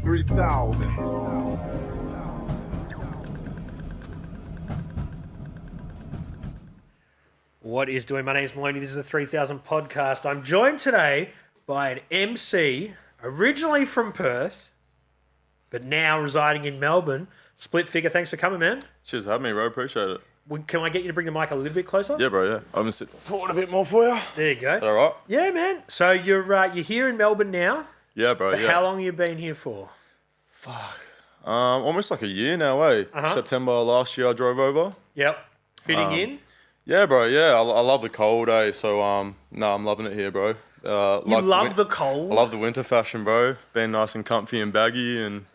3000. What is doing? My name is Maloney. This is the 3000 podcast. I'm joined today by an MC, originally from Perth, but now residing in Melbourne. Split figure. Thanks for coming, man. Cheers for having me, bro. Appreciate it. Can I get you to bring the mic a little bit closer? Yeah, bro, yeah. I'm going to sit forward a bit more for you. There you go. Is that all right? Yeah, man. So you're here in Melbourne now. Yeah, bro, But yeah. how long have you been here for? Fuck. Almost like a year now, eh? September last year I drove over. Yep. Fitting in? Yeah, bro, yeah. I love the cold, eh? So, no, I'm loving it here, bro. You love the cold? I love the winter fashion, bro. Being nice and comfy and baggy, and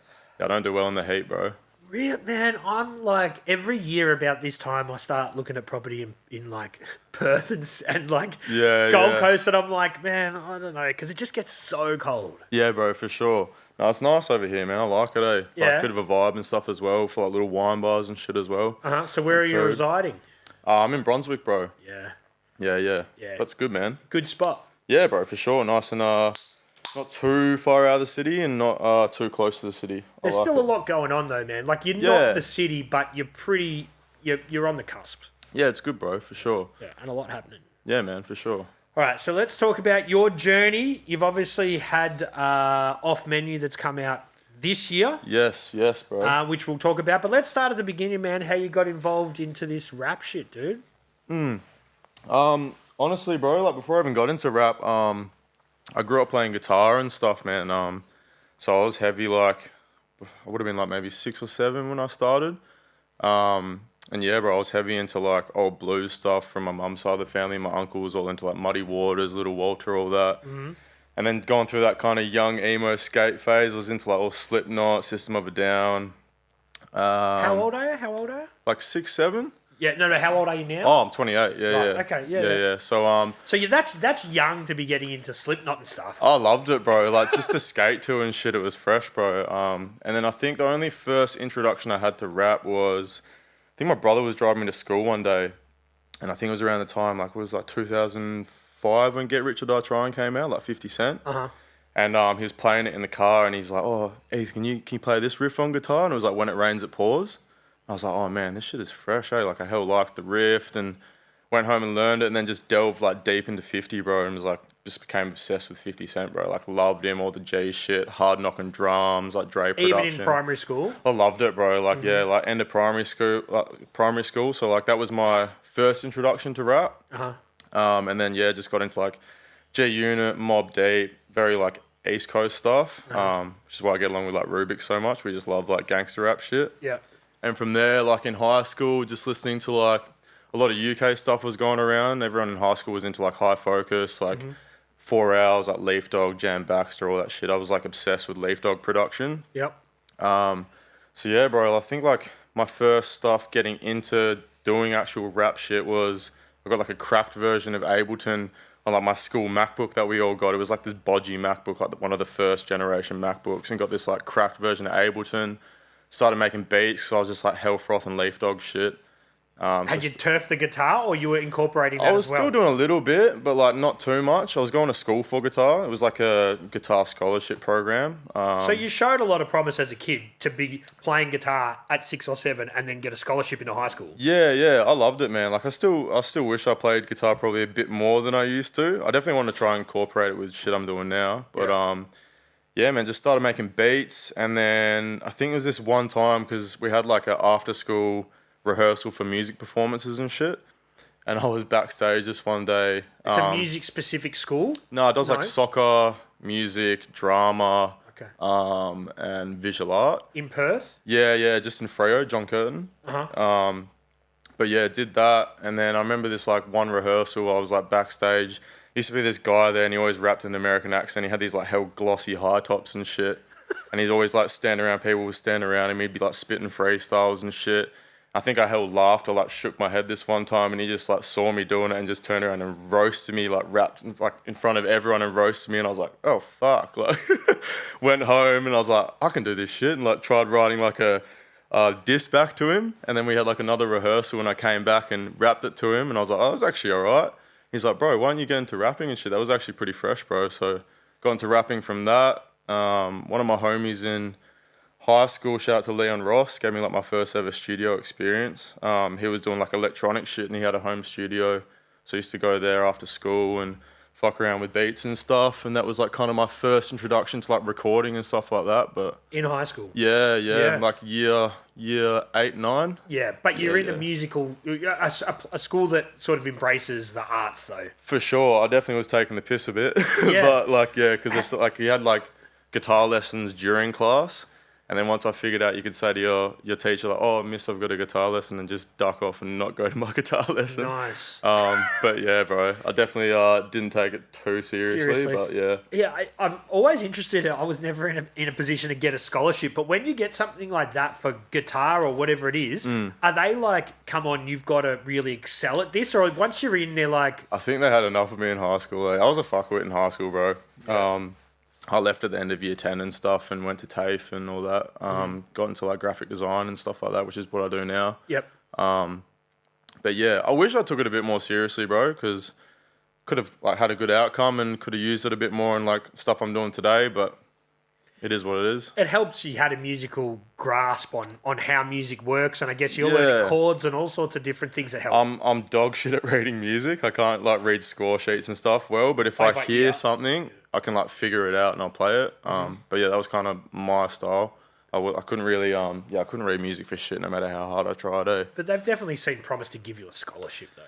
I don't do well in the heat, bro. Real, man, I'm like, every year about this time I start looking at property in like Perth and like Gold Coast, and I'm like, man, I don't know, because it just gets so cold. Yeah, bro, for sure. No, it's nice over here, man. I like it, eh? Yeah. Like a bit of a vibe and stuff as well, for like little wine bars and shit as well. So where are you residing? I'm in Brunswick, bro. Yeah. Yeah. Yeah. That's good, man. Good spot. Yeah, bro, for sure. Nice and not too far out of the city and not too close to the city. There's still a lot going on though, man. Like, you're not the city, but you're on the cusp. Yeah, it's good, bro, for sure. Yeah, and a lot happening. Yeah, man, for sure. All right, so let's talk about your journey. You've obviously had Off Menu that's come out this year. Yes, bro. Which we'll talk about. But let's start at the beginning, man. How you got involved into this rap shit, dude? Honestly, bro, like before I even got into rap, I grew up playing guitar and stuff, man. So I was heavy, like, I would have been like maybe 6 or 7 when I started. And yeah, bro, I was heavy into like old blues stuff from my mum's side of the family. My uncle was all into like Muddy Waters, Little Walter, all that. Mm-hmm. And then going through that kind of young emo skate phase, I was into like all Slipknot, System of a Down. How old are you? Like 6, 7? Yeah, no. How old are you now? Oh, I'm 28. Yeah, Right, yeah. okay, yeah. So that's young to be getting into Slipknot and stuff. I loved it, bro. Like, just to skate to and shit, it was fresh, bro. And then I think the only first introduction I had to rap was, I think my brother was driving me to school one day, and I think it was around the time, like, it was like 2005 when Get Rich or Die Trying came out, like 50 Cent. And he was playing it in the car, and he's like, "Oh, Heath, can you play this riff on guitar?" And it was like, "When It Rains, It Pours." I was like, "Oh man, this shit is fresh, eh?" Like, I hell liked the riff, and went home and learned it, and then just delved like deep into 50, bro, and was like, just became obsessed with 50 Cent, bro. Like, loved him, all the G shit, hard knocking drums, like Dre production. Even in primary school? I loved it, bro. Like, yeah, like end of primary school. So like that was my first introduction to rap. And then yeah, just got into like G Unit, Mobb Deep, very like East Coast stuff. Which is why I get along with like Rubics so much. We just love like gangster rap shit. Yeah. And from there, like in high school, just listening to like a lot of UK stuff was going around. Everyone in high school was into like High Focus, like 4 Hours, like Leaf Dog, Jam Baxter, all that shit. I was like obsessed with Leaf Dog production. Yep. So yeah, bro, I think like my first stuff getting into doing actual rap shit was I got like a cracked version of Ableton on like my school MacBook that we all got. It was like this bodgy MacBook, like one of the first generation MacBooks, and got this like cracked version of Ableton. Started making beats, so I was just like Hellfroth and Leaf Dog shit. Had you turfed the guitar, or you were incorporating that as well? I was still doing a little bit, but like not too much. I was going to school for guitar. It was like a guitar scholarship program. So you showed a lot of promise as a kid to be playing guitar at 6 or 7 and then get a scholarship into high school. Yeah, I loved it, man. Like I still wish I played guitar probably a bit more than I used to. I definitely want to try and incorporate it with shit I'm doing now. But yeah, man, just started making beats, and then I think it was this one time because we had like a after school rehearsal for music performances and shit, and I was backstage this one day. It's a music specific school? No, it does like soccer, music, drama, Okay. And visual art. In Perth? Yeah, just in Freo, John Curtin. But yeah, did that, and then I remember this like one rehearsal, I was like backstage. Used to be this guy there, and he always rapped in an American accent. He had these like hell glossy high tops and shit, and he'd always like stand around. People would stand around him. He'd be like spitting freestyles and shit. I think I hell laughed or like shook my head this one time, and he just like saw me doing it and just turned around and roasted me, like rapped like in front of everyone and roasted me, and I was like, oh fuck, like went home and I was like, I can do this shit, and like tried writing like a diss back to him, and then we had like another rehearsal and I came back and rapped it to him, and I was like, oh, it was actually alright. He's like, bro, why don't you get into rapping and shit? That was actually pretty fresh, bro. So got into rapping from that. One of my homies in high school, shout out to Leon Ross, gave me like my first ever studio experience. He was doing like electronic shit and he had a home studio. So I used to go there after school and fuck around with beats and stuff. And that was like kind of my first introduction to like recording and stuff like that. But In high school? yeah. Like year 8, 9. Yeah, but you're in a musical, a school that sort of embraces the arts though. For sure. I definitely was taking the piss a bit. Yeah. But like, yeah, because it's like you had like guitar lessons during class. And then once I figured out, you could say to your teacher, like, oh, miss, I've got a guitar lesson, and just duck off and not go to my guitar lesson. Nice. But yeah, bro, I definitely didn't take it too seriously. But yeah. Yeah, I'm always interested. I was never in a position to get a scholarship, but when you get something like that for guitar or whatever it is, are they like, come on, you've got to really excel at this? Or once you're in, they're like... I think they had enough of me in high school. Like, I was a fuckwit in high school, bro. Yeah. I left at the end of year 10 and stuff and went to TAFE and all that. Got into like graphic design and stuff like that, which is what I do now. Yep. But yeah, I wish I took it a bit more seriously, bro, because could have like had a good outcome and could have used it a bit more in like stuff I'm doing today, but it is what it is. It helps you had a musical grasp on how music works, and I guess you're learning chords and all sorts of different things that help. I'm dog shit at reading music. I can't like read score sheets and stuff well, but if I hear something, I can like figure it out and I'll play it. But yeah, that was kind of my style. I couldn't really I couldn't read music for shit no matter how hard I tried. But they've definitely seen promise to give you a scholarship though.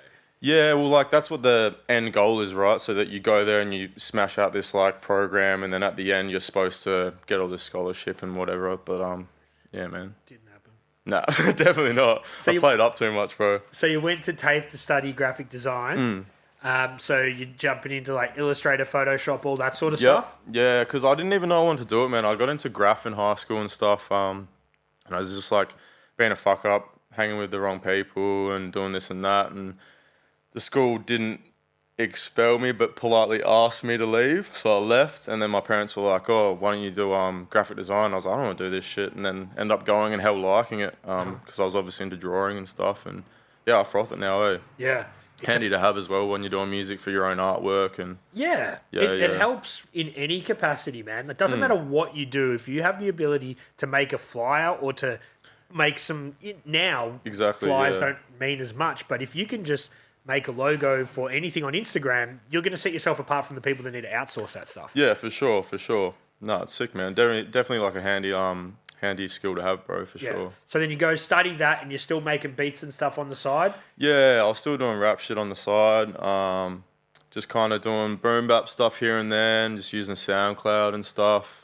Yeah, well, like that's what the end goal is, right? So that you go there and you smash out this like program, and then at the end you're supposed to get all this scholarship and whatever. But yeah, man, didn't happen. Nah, definitely not. So I played up too much, bro. So you went to TAFE to study graphic design. So you're jumping into like Illustrator, Photoshop, all that sort of stuff? Yeah, because I didn't even know I wanted to do it, man. I got into graph in high school and stuff, and I was just like being a fuck up, hanging with the wrong people and doing this and that. And the school didn't expel me, but politely asked me to leave. So I left, and then my parents were like, oh, why don't you do graphic design? I was like, I don't want to do this shit. And then ended up going and hell liking it because I was obviously into drawing and stuff. And yeah, I froth it now, eh? Yeah. Handy to have as well when you're doing music for your own artwork. And it helps in any capacity, man. It doesn't matter what you do. If you have the ability to make a flyer or to make some... Now, flyers don't mean as much, but if you can just make a logo for anything on Instagram, you're going to set yourself apart from the people that need to outsource that stuff. Yeah, for sure. No, it's sick, man. Definitely like a handy skill to have, bro, for sure. So then you go study that and you're still making beats and stuff on the side? Yeah, I was still doing rap shit on the side. Just kind of doing boom bap stuff here and there and just using SoundCloud and stuff.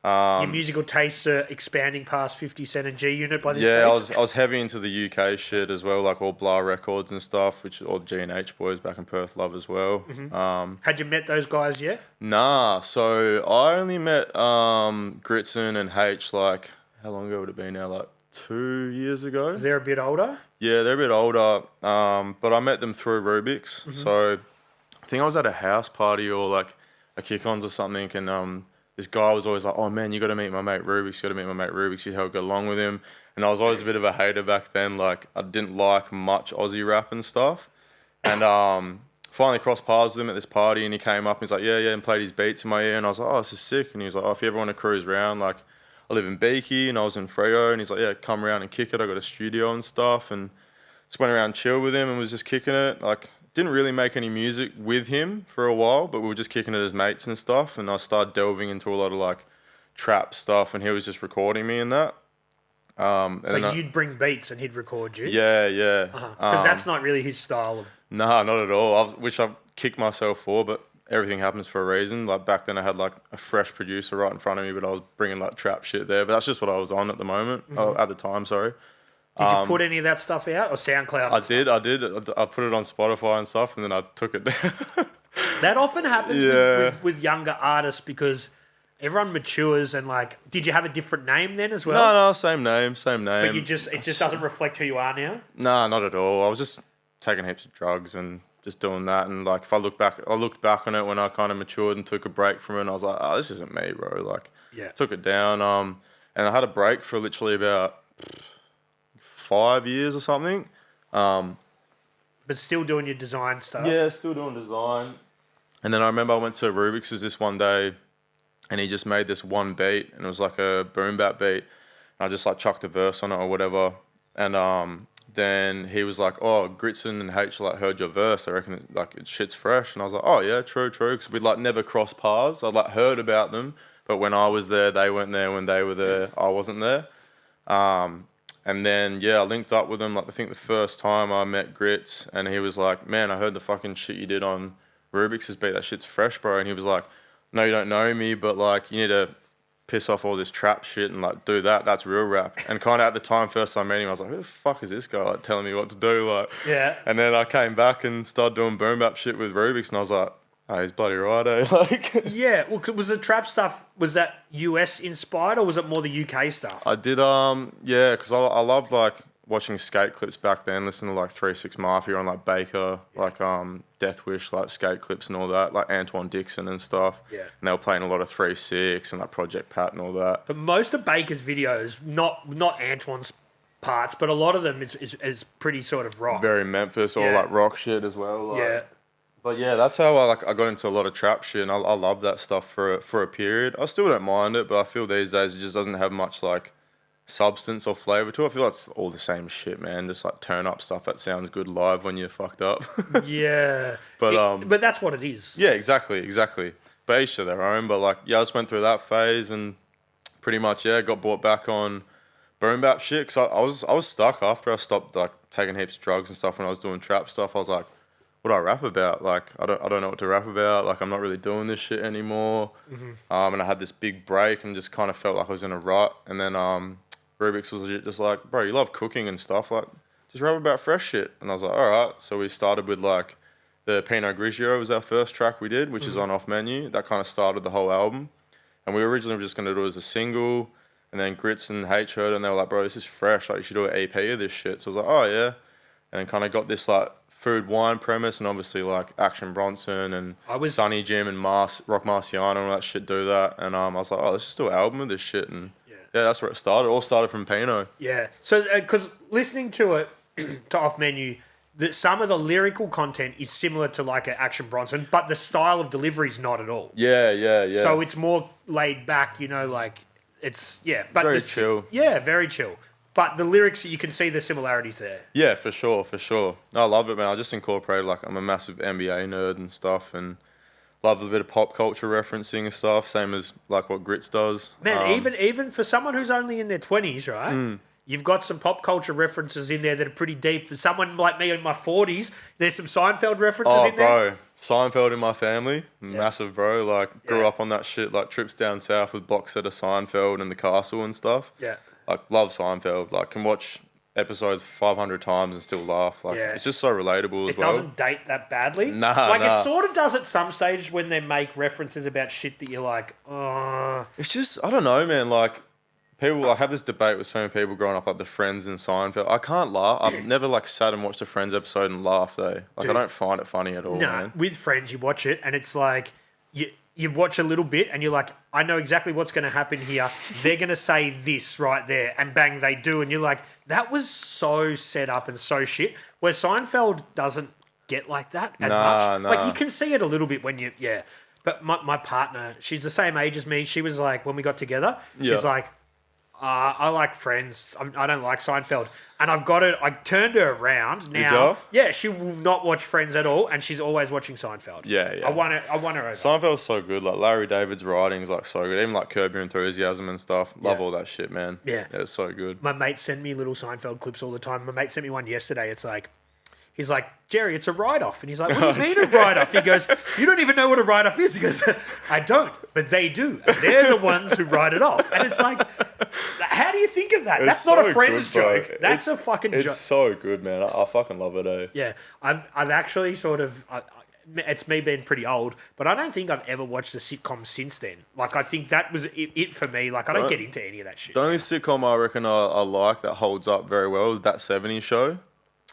Your musical tastes are expanding past 50 Cent and G Unit by this stage? I was heavy into the UK shit as well, like all Blah Records and stuff, which all the G&H boys back in Perth love as well. Had you met those guys yet? Nah, so I only met Gritson and H like, how long ago would it be now? Like 2 years ago? They're a bit older? Yeah, they're a bit older, but I met them through Rubics. So I think I was at a house party or like a kick-ons or something, and this guy was always like, oh man, you got to meet my mate Rubics, you how to get along with him. And I was always a bit of a hater back then. Like, I didn't like much Aussie rap and stuff. And finally crossed paths with him at this party, and he came up and he's like, yeah, and played his beats in my ear. And I was like, oh, this is sick. And he was like, oh, if you ever want to cruise around, like, I live in Beaky and I was in Freo. And he's like, yeah, come around and kick it. I got a studio and stuff. And just went around, chilled with him and was just kicking it. Like, didn't really make any music with him for a while, but we were just kicking it as mates and stuff. And I started delving into a lot of like trap stuff, and he was just recording me and that. So you'd bring beats and he'd record you? Yeah. Because that's not really his style. Nah, not at all. Which I've kicked myself for, but everything happens for a reason. Like back then I had like a fresh producer right in front of me, but I was bringing like trap shit there. But that's just what I was on at the moment, at the time, sorry. Did you put any of that stuff out or SoundCloud? I did. I put it on Spotify and stuff, and then I took it down. That often happens with younger artists because everyone matures and like. Did you have a different name then as well? No, same name. But it just doesn't reflect who you are now. Nah, not at all. I was just taking heaps of drugs and just doing that, and like if I looked back on it when I kind of matured and took a break from it, and I was like, oh, this isn't me, bro. Like, took it down. And I had a break for literally about 5 years or something. But still doing your design stuff? Yeah, still doing design. And then I remember I went to Rubics this one day, and he just made this one beat, and it was like a boom bap beat. And I just like chucked a verse on it or whatever, and then he was like, "Oh, Gritson and H like heard your verse. I reckon like shit's fresh." And I was like, "Oh yeah, true." Because we'd like never crossed paths. I'd like heard about them, but when I was there, they weren't there. When they were there, I wasn't there. And then I linked up with him. Like I think the first time I met Grits, and he was like, "Man, I heard the fucking shit you did on Rubics' beat. That shit's fresh, bro." And he was like, "No, you don't know me, but like you need to piss off all this trap shit and like do that. That's real rap." And kind of at the time, first time I met him, I was like, "Who the fuck is this guy like telling me what to do?" Like, Yeah. And then I came back and started doing boom bap shit with Rubics, and I was like, "Oh, he's bloody right, eh?" Like, Yeah. Well, was the trap stuff, was that US inspired or was it more the UK stuff? I did, because I loved like watching skate clips back then, listening to like 3-6 Mafia on like Baker, like Death Wish, like skate clips and all that, like Antoine Dixon and stuff. Yeah. And they were playing a lot of 3-6 and like Project Pat and all that. But most of Baker's videos, not Antoine's parts, but a lot of them is pretty sort of rock. Very Memphis or like rock shit as well. Like. Yeah. But yeah, that's how I got into a lot of trap shit, and I love that stuff for a period. I still don't mind it, but I feel these days it just doesn't have much like substance or flavor to it. I feel like it's all the same shit, man. Just like turn up stuff that sounds good live when you're fucked up. Yeah. But that's what it is. yeah, exactly. But each to their own. But like, I just went through that phase and pretty much got brought back on boom bap shit because I was stuck after I stopped like taking heaps of drugs and stuff. When I was doing trap stuff, I was like, what do I rap about? Like, I don't know what to rap about. Like, I'm not really doing this shit anymore. Mm-hmm. And I had this big break and just kind of felt like I was in a rut. And then Rubics was legit just like, bro, you love cooking and stuff. Like, just rap about fresh shit. And I was like, all right. So we started with like the Pinot Grigio was our first track we did, which is on Off Menu. That kind of started the whole album. And we originally were just going to do it as a single. And then Grits and H heard it and they were like, bro, this is fresh. Like, you should do an EP of this shit. So I was like, oh, yeah. And then kind of got this like food wine premise, and obviously like Action Bronson and Sunny Jim and Rock Marciano and all that shit do that. And I was like, oh, let's just do an album of this shit. And yeah, that's where it started. It all started from Pinot. Yeah. So because listening to it to Off Menu, that some of the lyrical content is similar to like an Action Bronson, but the style of delivery is not at all. Yeah. So it's more laid back, like it's but very chill. Yeah, very chill. But the lyrics, you can see the similarities there. Yeah, for sure. I love it, man. I just incorporated, like, I'm a massive NBA nerd and stuff, and love a bit of pop culture referencing and stuff, same as, like, what Grits does. Man, even for someone who's only in their 20s, right? You've got some pop culture references in there that are pretty deep. For someone like me in my 40s, there's some Seinfeld references in there. Oh, bro. Seinfeld in my family. Massive, bro. Like, grew up on that shit, like, trips down south with box set of Seinfeld and The Castle and stuff. Yeah. Like, love Seinfeld. Like, can watch episodes 500 times and still laugh. Like, it's just so relatable as well. It doesn't date that badly. Nah. It sort of does at some stage when they make references about shit that you're like, oh. It's just, I don't know, man. Like, people, I have this debate with so many people growing up, like the Friends and Seinfeld. I can't laugh. I've never, like, sat and watched a Friends episode and laughed, though. Like, dude, I don't find it funny at all, man. With Friends, you watch it and it's like, you watch a little bit and you're like, I know exactly what's going to happen here. They're going to say this right there. And bang, they do. And you're like, that was so set up and so shit. Where Seinfeld doesn't get like that as much. Like, you can see it a little bit when you, But my partner, she's the same age as me. She was like, when we got together, she's like, I like Friends. I don't like Seinfeld. And I turned her around now. Yeah, she will not watch Friends at all, and she's always watching Seinfeld. Yeah. I want her over. Seinfeld's so good. Like, Larry David's writing's like so good. Even like Curb Your Enthusiasm and stuff. Love all that shit, man. Yeah. It's so good. My mates send me little Seinfeld clips all the time. My mate sent me one yesterday. It's like, he's like, Jerry, it's a write-off. And he's like, what do you mean a write-off? He goes, you don't even know what a write-off is. He goes, I don't, but they do. And they're the ones who write it off. And it's like, how do you think of that? That's not a Friends joke. That's a fucking joke. It's so good, man. I fucking love it, eh? Yeah. I've actually sort of... it's me being pretty old, but I don't think I've ever watched a sitcom since then. Like, I think that was it for me. Like, I don't get into any of that shit. The only sitcom I reckon I like that holds up very well is That 70s Show.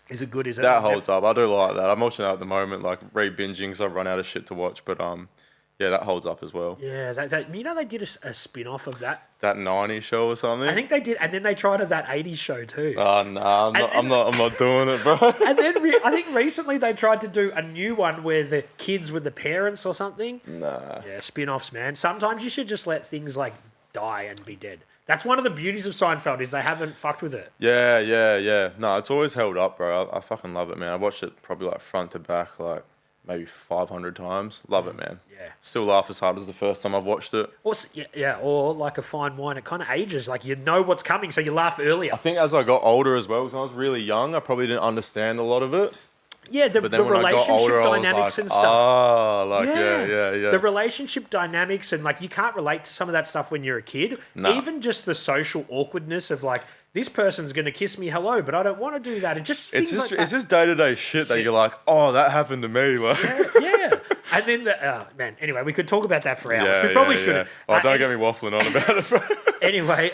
Is it good? Is it? That holds up. I do like that. I'm watching that at the moment, like re-binging because I've run out of shit to watch. But Yeah, that holds up as well. Yeah, they did a spin-off of that. That 90s show or something? I think they did, and then they tried that 80s show too. Oh, no, I'm not doing it, bro. And then I think recently they tried to do a new one where the kids with the parents or something. Nah. Yeah, spin-offs, man. Sometimes you should just let things like die and be dead. That's one of the beauties of Seinfeld is they haven't fucked with it. Yeah. No, it's always held up, bro. I fucking love it, man. I watched it probably like front to back, like maybe 500 times. Love it, man. Yeah. Still laugh as hard as the first time I've watched it. Or like a fine wine, it kind of ages. Like you know what's coming, so you laugh earlier. I think as I got older as well, because when I was really young, I probably didn't understand a lot of it. Yeah, the relationship dynamics and stuff. Yeah. The relationship dynamics and like you can't relate to some of that stuff when you're a kid. Nah. Even just the social awkwardness of like this person's going to kiss me hello, but I don't want to do that. It's just day-to-day shit that you're like, oh, that happened to me. Like. Yeah. And then, man, anyway, we could talk about that for hours. We probably shouldn't. Oh, don't get me waffling on about it, bro. Anyway,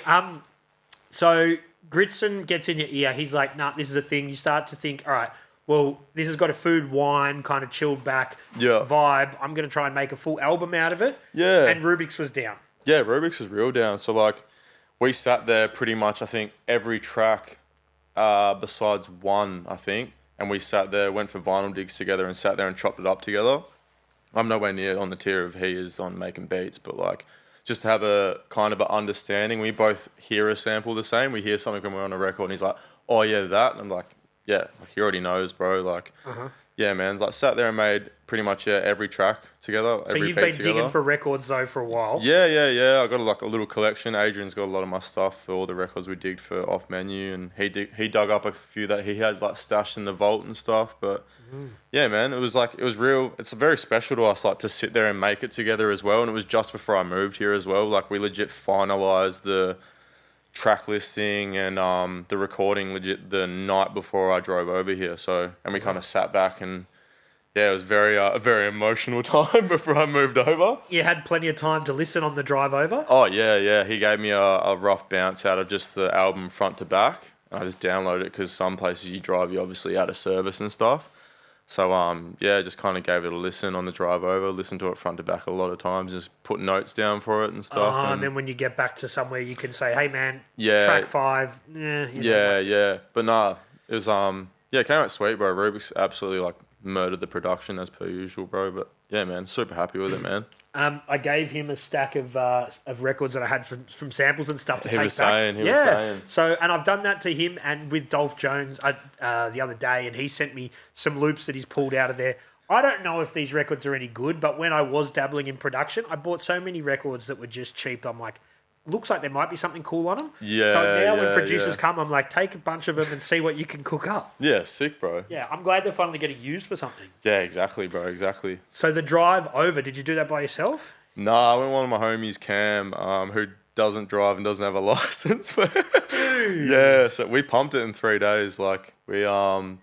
so Gritson gets in your ear. He's like, nah, this is a thing. You start to think, all right, well, this has got a food, wine, kind of chilled back vibe. I'm going to try and make a full album out of it. Yeah. And Rubics was down. Yeah, Rubics was real down. So, like, we sat there pretty much, I think, every track besides one, I think. And we sat there, went for vinyl digs together and sat there and chopped it up together. I'm nowhere near on the tier of he is on making beats, but, like, just to have a kind of an understanding. We both hear a sample the same. We hear something when we're on a record and he's like, oh, yeah, that. And I'm like, yeah, like he already knows, bro. Like, yeah, man. Like, sat there and made pretty much every track together. So you've been digging for records though for a while. Yeah. I got like a little collection. Adrian's got a lot of my stuff for all the records we digged for Off Menu, and he dug up a few that he had like stashed in the vault and stuff. But yeah, man, it was real. It's very special to us, like to sit there and make it together as well. And it was just before I moved here as well. Like we legit finalized the track listing and the recording legit the night before I drove over here. So, and we kind of sat back and yeah, it was a very emotional time before I moved over. You had plenty of time to listen on the drive over? Oh yeah. He gave me a rough bounce out of just the album front to back. I just downloaded it because some places you drive, you obviously out of service and stuff. So just kind of gave it a listen on the drive over, listened to it front to back a lot of times, just put notes down for it and stuff. And then when you get back to somewhere, you can say, hey man, track 5. Yeah. But nah, it was, it came out sweet, bro. Rubics absolutely like murdered the production as per usual, bro. But yeah, man, super happy with it, man. I gave him a stack of records that I had from samples and stuff to take back. He was saying. So, and I've done that to him and with Dolph Jones the other day, and he sent me some loops that he's pulled out of there. I don't know if these records are any good, but when I was dabbling in production, I bought so many records that were just cheap. I'm like, looks like there might be something cool on them. Yeah. So now when producers come, I'm like, take a bunch of them and see what you can cook up. Yeah, sick, bro. Yeah, I'm glad they're finally getting used for something. Yeah, exactly, bro. Exactly. So the drive over, did you do that by yourself? Nah, I went with one of my homies, Cam, who doesn't drive and doesn't have a license. Dude. Yeah, so we pumped it in 3 days. Like we, I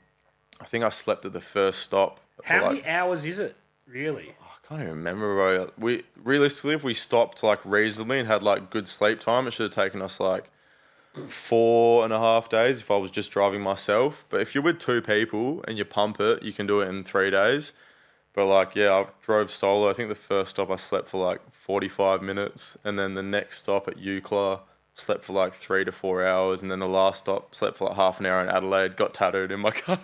think I slept at the first stop. How many hours is it, really? I can't even remember, bro. We realistically, if we stopped like reasonably and had like good sleep time, it should have taken us like 4.5 days if I was just driving myself. But if you're with 2 people and you pump it, you can do it in 3 days. But like, yeah, I drove solo. I think the first stop I slept for like 45 minutes, and then the next stop at Eucla slept for like 3 to 4 hours, and then the last stop slept for like half an hour in Adelaide. Got tattooed in my car.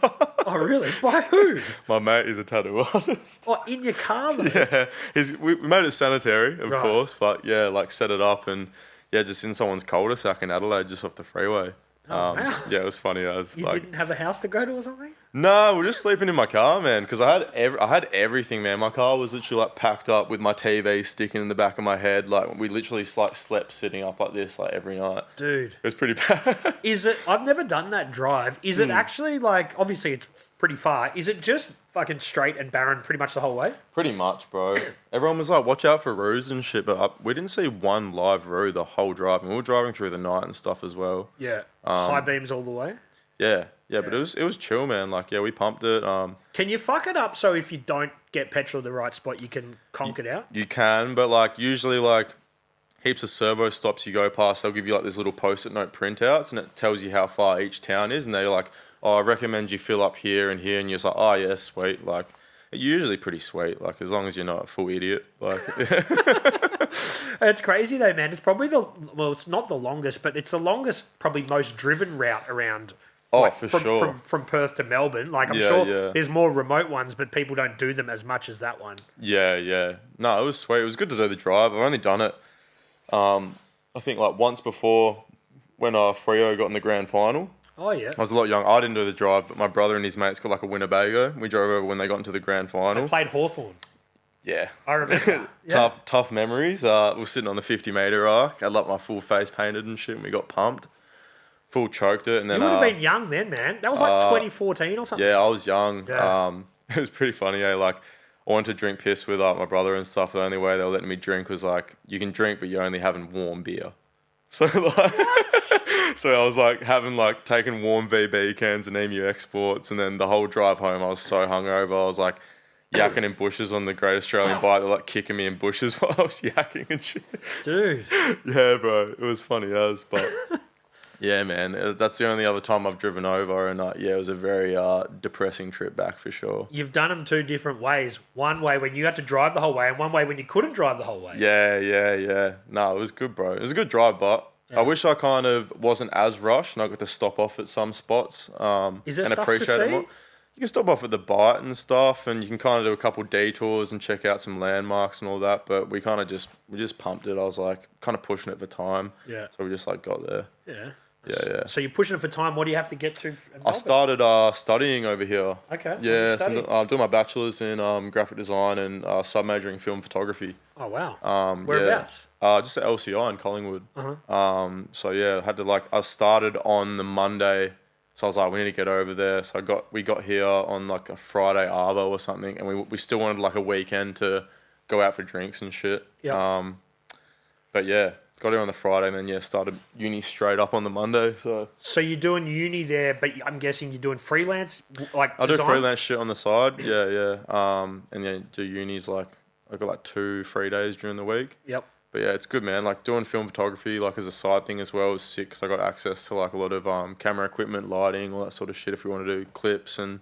Oh, really? By who? My mate is a tattoo artist. Oh, in your car, though? Yeah, we made it sanitary, of course, but yeah, like set it up and yeah, just in someone's cul-de-sac in Adelaide, just off the freeway. Wow. Yeah, it was funny as you didn't have a house to go to or something? No, we're just sleeping in my car, man, because I had everything, man. My car was literally like packed up with my TV sticking in the back of my head. Like we literally like slept sitting up like this like every night. Dude, it was pretty bad. Is it? I've never done that drive. Is it actually like? Obviously, it's pretty far. Is it just fucking straight and barren pretty much the whole way? Pretty much, bro. Everyone was like, watch out for roos and shit, but we didn't see one live roo the whole drive. And we were driving through the night and stuff as well. Yeah. High beams all the way? Yeah, but it was chill, man. Like, yeah, we pumped it. Can you fuck it up so if you don't get petrol at the right spot, you can conk it out? You can, but like usually like heaps of servo stops you go past, they'll give you like these little post-it note printouts and it tells you how far each town is, and they're like, oh, I recommend you fill up here, and you're just like, oh yeah, sweet. Like, usually pretty sweet. Like as long as you're not a full idiot. Like It's crazy though, man. It's probably it's not the longest, but it's the longest, probably most driven route around. Oh, for sure. From Perth to Melbourne. Like, I'm sure there's more remote ones, but people don't do them as much as that one. Yeah. No, it was sweet. It was good to do the drive. I've only done it, I think, like once before when Freo got in the grand final. Oh, yeah. I was a lot young. I didn't do the drive, but my brother and his mates got like a Winnebago. We drove over when they got into the grand final. They played Hawthorn. Yeah. I remember that. Tough memories. We were sitting on the 50-metre arc. I had like my full face painted and shit, and we got pumped. Full choked it, and then you would have been young then, man. That was like 2014 or something. Yeah, I was young. Yeah. It was pretty funny. Like I wanted to drink piss with my brother and stuff. The only way they were letting me drink was like you can drink, but you're only having warm beer. So like, so I was like taking warm VB cans and EMU exports, and then the whole drive home I was so hungover. I was like yakking in bushes on the Great Australian Bike. They're like kicking me in bushes while I was yakking and shit. Dude. Yeah, bro. It was funny as, but. Yeah, man. That's the only other time I've driven over, and it was a very depressing trip back for sure. You've done them two different ways. One way when you had to drive the whole way, and one way when you couldn't drive the whole way. Yeah. No, it was good, bro. It was a good drive, but I wish I kind of wasn't as rushed, and I got to stop off at some spots. Is there and stuff appreciate to it see? more. You can stop off at the Bight and stuff, and you can kind of do a couple detours and check out some landmarks and all that. But we just pumped it. I was like kind of pushing it for time. Yeah. So we just like got there. Yeah. Yeah. So you're pushing it for time. What do you have to get to? I started studying over here. Okay. Yeah, so I'm doing my bachelor's in graphic design and sub-majoring film photography. Oh, wow. Whereabouts? Just at LCI in Collingwood. So yeah, I started on the Monday, so I was like, we need to get over there. So we got here on like a Friday arvo or something, and we still wanted like a weekend to go out for drinks and shit. Yeah. But yeah. Got here on the Friday and then, started uni straight up on the Monday. So you're doing uni there, but I'm guessing you're doing freelance? I do freelance shit on the side. Yeah. And then do unis like, I got like 2 free days during the week. Yep. But yeah, it's good, man. Like doing film photography, like as a side thing as well is sick because I got access to like a lot of camera equipment, lighting, all that sort of shit if you want to do clips and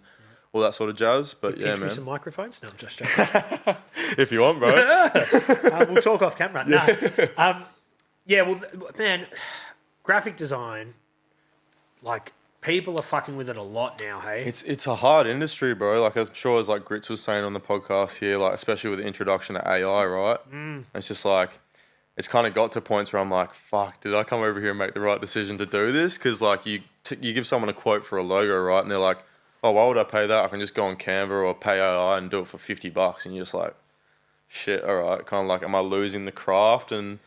all that sort of jazz. But you yeah, man. me some microphones? No, I'm just joking. If you want, bro. We'll talk off camera. No. Yeah, well, man, graphic design, like, people are fucking with it a lot now, hey? It's a hard industry, bro. Like, I'm sure as, like, Grits was saying on the podcast here, like, especially with the introduction to AI, right? It's just, like, it's kind of got to points where I'm like, fuck, did I come over here and make the right decision to do this? Because, like, you give someone a quote for a logo, right? And they're like, oh, why would I pay that? I can just go on Canva or pay AI and do it for $50. And you're just like, shit, all right. Kind of like, am I losing the craft? And...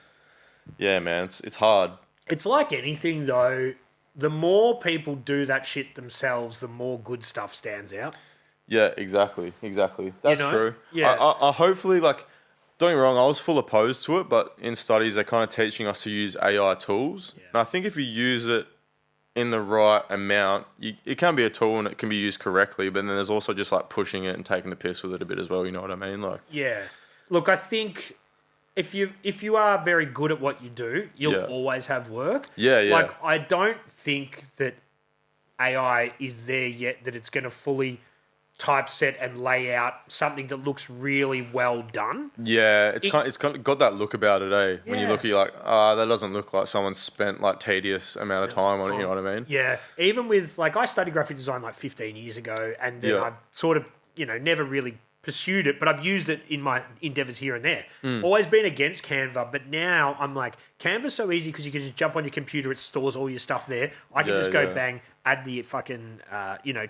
yeah, man, it's hard. It's like anything, though. The more people do that shit themselves, the more good stuff stands out. Yeah, exactly. That's true. Yeah. I hopefully, like, don't get me wrong, I was full opposed to it, but in studies, they're kind of teaching us to use AI tools. Yeah. And I think if you use it in the right amount, it can be a tool and it can be used correctly, but then there's also just, like, pushing it and taking the piss with it a bit as well, you know what I mean? Like, yeah. Look, I think... If you are very good at what you do, you'll always have work. Yeah. Like, I don't think that AI is there yet, that it's going to fully typeset and lay out something that looks really well done. Yeah, it's kind of got that look about it, eh? When you look at it, you're like, that doesn't look like someone spent like tedious amount of time on it, you know what I mean? Yeah. Even with, like, I studied graphic design like 15 years ago, and then I've sort of, never really pursued it, but I've used it in my endeavors here and there. Always been against Canva, but now I'm like, Canva's so easy because you can just jump on your computer, it stores all your stuff there. I can just go bang, add the fucking,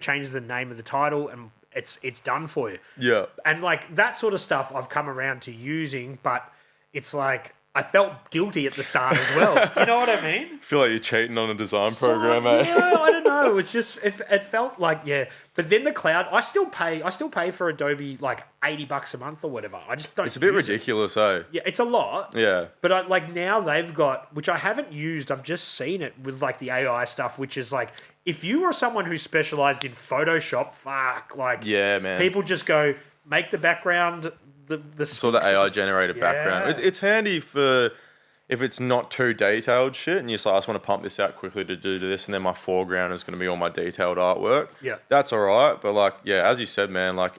change the name of the title, and it's done for you. Yeah. And like that sort of stuff I've come around to using, but it's like, I felt guilty at the start as well. You know what I mean? I feel like you're cheating on a design program, eh? Yeah, I don't know. It's just it felt like But then the cloud, I still pay for Adobe like $80 a month or whatever. I just don't. It's a bit ridiculous, eh? Yeah, it's a lot. Yeah. But now they've got, which I haven't used. I've just seen it with like the AI stuff, which is like, if you were someone who specialized in Photoshop, yeah, man. People just go make the background. It's all the AI generated background. It's handy for if it's not too detailed shit and you're like, I just want to pump this out quickly to do this, and then my foreground is going to be all my detailed artwork. Yeah. That's all right. But like, yeah, as you said, man, like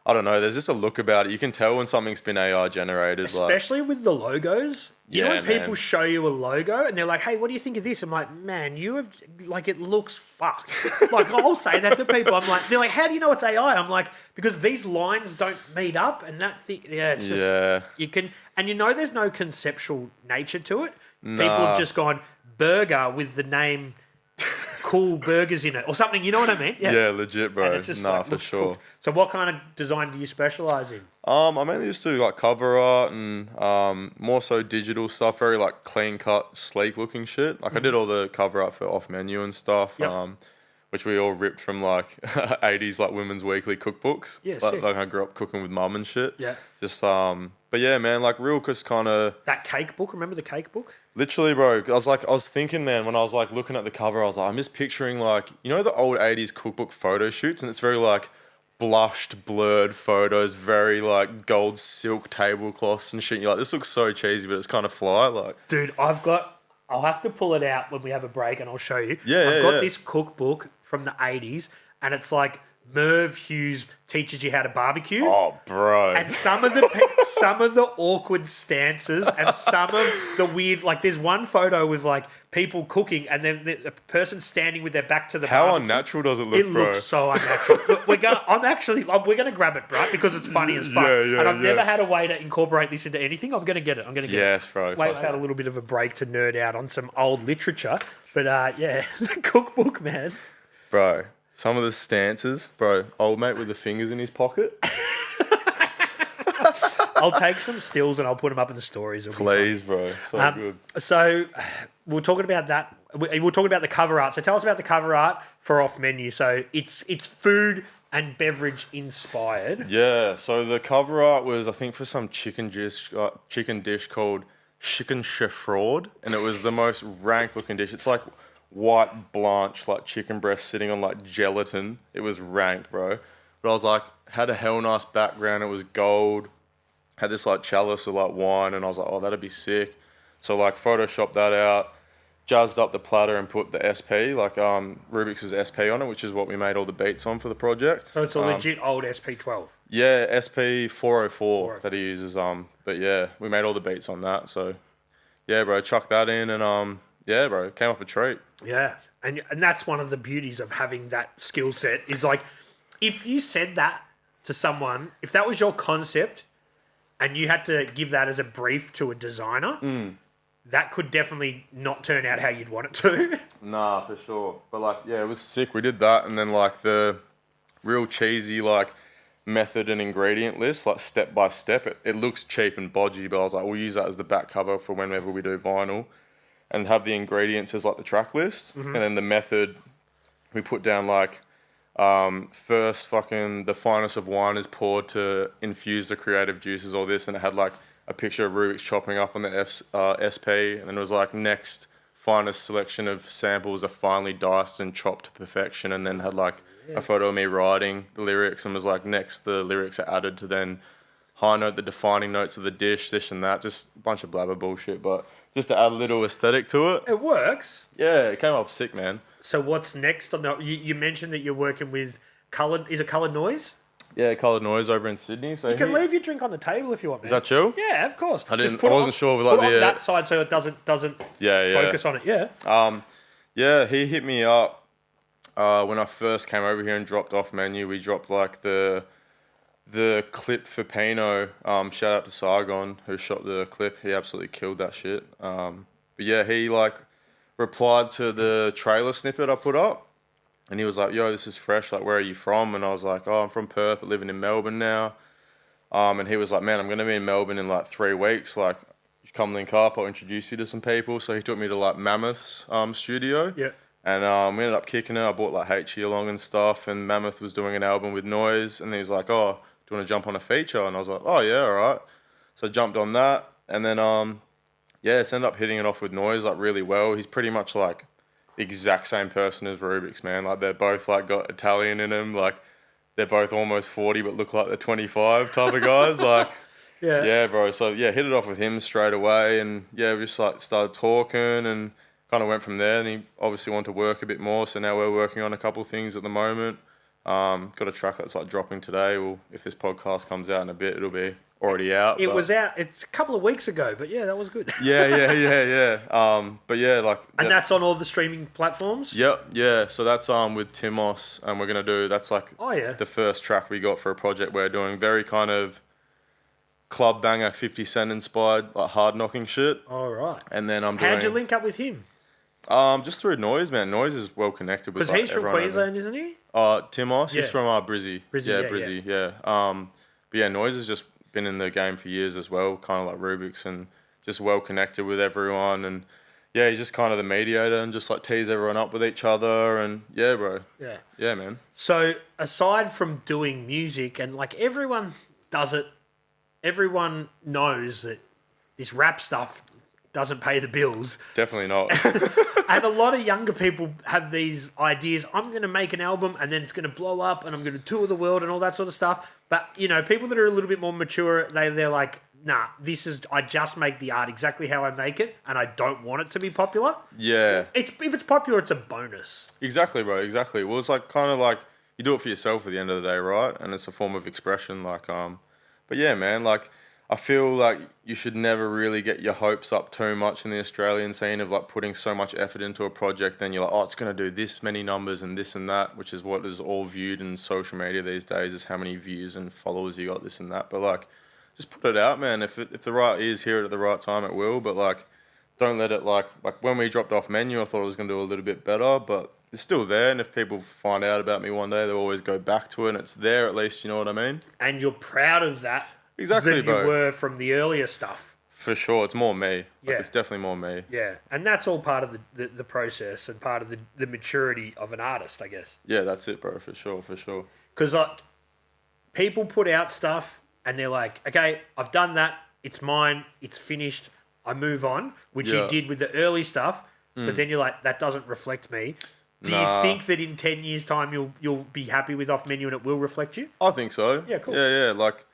I don't know. There's just a look about it. You can tell when something's been AI generated. Especially with the logos. You know Yeah, when people man. show you a logo and they're like, hey, what do you think of this? I'm like, man, you have, like, it looks fucked. Like, I'll say that to people. I'm like, they're like, how do you know it's AI? I'm like, because these lines don't meet up and that thing, yeah, it's just, Yeah. you can, and you know there's no conceptual nature to it. People Nah. have just gone burger with the name Cool Burgers in it or something, you know what I mean? Yeah, legit, And bro. it's just Nah, like, for looks sure. cool. So what kind of design do you specialise in? I mainly just do like cover art and more so digital stuff, very like clean cut, sleek looking shit. Like I did all the cover art for Off Menu and stuff, Yep. which we all ripped from like 80s like women's weekly cookbooks. Yeah, like, sick. like I grew up cooking with mum and shit. Yeah. Just but yeah, man, like real just kind of That cake book, remember the cake book? literally, bro. I was thinking, man, when I was like looking at the cover, I was like, I'm just picturing like the old 80s cookbook photo shoots, and it's very like blushed, blurred photos, very like gold silk tablecloths and shit. You're like, this looks so cheesy, but it's kind of fly. Like, Dude, I'll have to pull it out when we have a break and I'll show you. Yeah, I've got yeah. this cookbook from the 80s and it's like Merv Hughes teaches you how to barbecue. oh, bro. And some of the awkward stances and some of the weird, like there's one photo with like people cooking and then the person standing with their back to the How barbecue. unnatural does it look, It bro? looks so unnatural. Look, we're gonna grab it, right? Because it's funny as fuck. Yeah, and I've yeah. never had a way to incorporate this into anything. I'm gonna get it. Yes, bro. Wait, had a little bit of a break to nerd out on some old literature. But yeah, the cookbook, man. Bro, some of the stances, bro. Old mate with the fingers in his pocket. I'll take some stills and I'll put them up in the stories. It'll be Please, bro. So fun. good. So we're talking about that. We're talking about the cover art. So tell us about the cover art for Off Menu. So it's food and beverage inspired. Yeah, so the cover art was, I think, for some chicken dish called chicken cheffraud, and it was the most rank looking dish. It's like white blanche, like chicken breast sitting on like gelatin. It was rank, bro. But I was like, had a hell nice background. It was gold. Had this like chalice of like wine, and I was like, oh, that'd be sick. So like photoshopped that out, jazzed up the platter and put the SP, like Rubics' SP on it, which is what we made all the beats on for the project. So it's a legit old SP12. Yeah, SP 404 that he uses. But yeah, we made all the beats on that. So yeah, bro, chuck that in, and yeah, bro, it came up a treat. Yeah. And that's one of the beauties of having that skill set is like, if you said that to someone, if that was your concept and you had to give that as a brief to a designer, that could definitely not turn out how you'd want it to. Nah, for sure. But like, yeah, it was sick. We did that, and then like the real cheesy like method and ingredient list, like step by step. It looks cheap and bodgy, but I was like, we'll use that as the back cover for whenever we do vinyl, and have the ingredients as like the track list, and then the method we put down like first fucking the finest of wine is poured to infuse the creative juices, all this, and it had like a picture of Rubiks chopping up on the SP, and then it was like next finest selection of samples are finely diced and chopped to perfection, and then had like a photo of me writing the lyrics, and was like next the lyrics are added to then high note the defining notes of the dish, this and that, just a bunch of blabber bullshit, but just to add a little aesthetic to it. It works. Yeah, it came up sick, man. So what's next on the? You mentioned that you're working with Coloured. Is it Coloured Noise? Yeah, Coloured Noise over in Sydney. So You can leave your drink on the table if you want. Man. Is that chill? Yeah, of course. I Just didn't. put I it wasn't sure. But Put like it on the that side so it doesn't yeah. focus on it. Yeah. Yeah, he hit me up when I first came over here and dropped Off Menu. We dropped like the clip for Pino. Shout out to Sargon who shot the clip. He absolutely killed that shit. But yeah, he like replied to the trailer snippet I put up, and he was like, "Yo, this is fresh. Like, where are you from?" And I was like, "Oh, I'm from Perth, but living in Melbourne now." And he was like, "Man, I'm gonna be in Melbourne in like 3 weeks. Like, you come link up. I'll introduce you to some people." So he took me to like Mammoth's studio. Yeah. And we ended up kicking it. I brought like HE along and stuff. And Mammoth was doing an album with Noise. And he was like, "Oh, do you want to jump on a feature?" And I was like, "Oh yeah, all right." So I jumped on that. And then yeah, it's ended up hitting it off with Noise like really well. He's pretty much like the exact same person as Rubiks, man. Like they're both like got Italian in them. Like they're both almost 40 but look like they're 25 type of guys. Like yeah, bro. So yeah, hit it off with him straight away, and yeah, we just like started talking and kind of went from there. And he obviously wanted to work a bit more, so now we're working on a couple things at the moment. Got a track that's like dropping today. Well, if this podcast comes out in a bit, it'll be already out. It was out. It's a couple of weeks ago, but yeah, that was good. Yeah. But yeah, like. And that's on all the streaming platforms? Yep, yeah. So that's with Timos, and we're gonna do. That's like. The first track we got for a project we're doing. Very kind of club banger, 50 Cent inspired, like hard knocking shit. All right. And then I'm doing. How'd you link up with him? Just through Noise, man. Noise is well connected with. Because he's from Queensland, isn't he? Timos. He's from Brizzy. Brizzy, yeah. But yeah, Noise has just been in the game for years as well, kind of like Rubics, and just well connected with everyone. And yeah, he's just kind of the mediator and just like tease everyone up with each other. And yeah, bro. Yeah, man. So aside from doing music, and like everyone does it, everyone knows that this rap stuff doesn't pay the bills. Definitely not. And a lot of younger people have these ideas. I'm going to make an album and then it's going to blow up and I'm going to tour the world and all that sort of stuff. But, you know, people that are a little bit more mature, they're like, nah, I just make the art exactly how I make it and I don't want it to be popular. Yeah. If it's popular, it's a bonus. Exactly, bro. Exactly. Well, it's like kind of like you do it for yourself at the end of the day, right? And it's a form of expression. Like, but yeah, man, like, I feel like you should never really get your hopes up too much in the Australian scene of like putting so much effort into a project. Then you're like, oh, it's going to do this many numbers and this and that, which is what is all viewed in social media these days, is how many views and followers you got, this and that. But like, just put it out, man. If the right ears hear it at the right time, it will. But like, don't let it like when we dropped off Menu, I thought it was going to do a little bit better, but it's still there. And if people find out about me one day, they'll always go back to it and it's there at least, you know what I mean? And you're proud of that. Exactly, than bro. you were from the earlier stuff. For sure. It's more me. Yeah. It's definitely more me. Yeah. And that's all part of the process and part of the maturity of an artist, I guess. Yeah, that's it, bro. For sure. Because like, people put out stuff and they're like, okay, I've done that. It's mine. It's finished. I move on, which you did with the early stuff. But then you're like, that doesn't reflect me. Do you think that in 10 years' time you'll be happy with Off Menu and it will reflect you? I think so. Yeah, cool. Yeah. Like,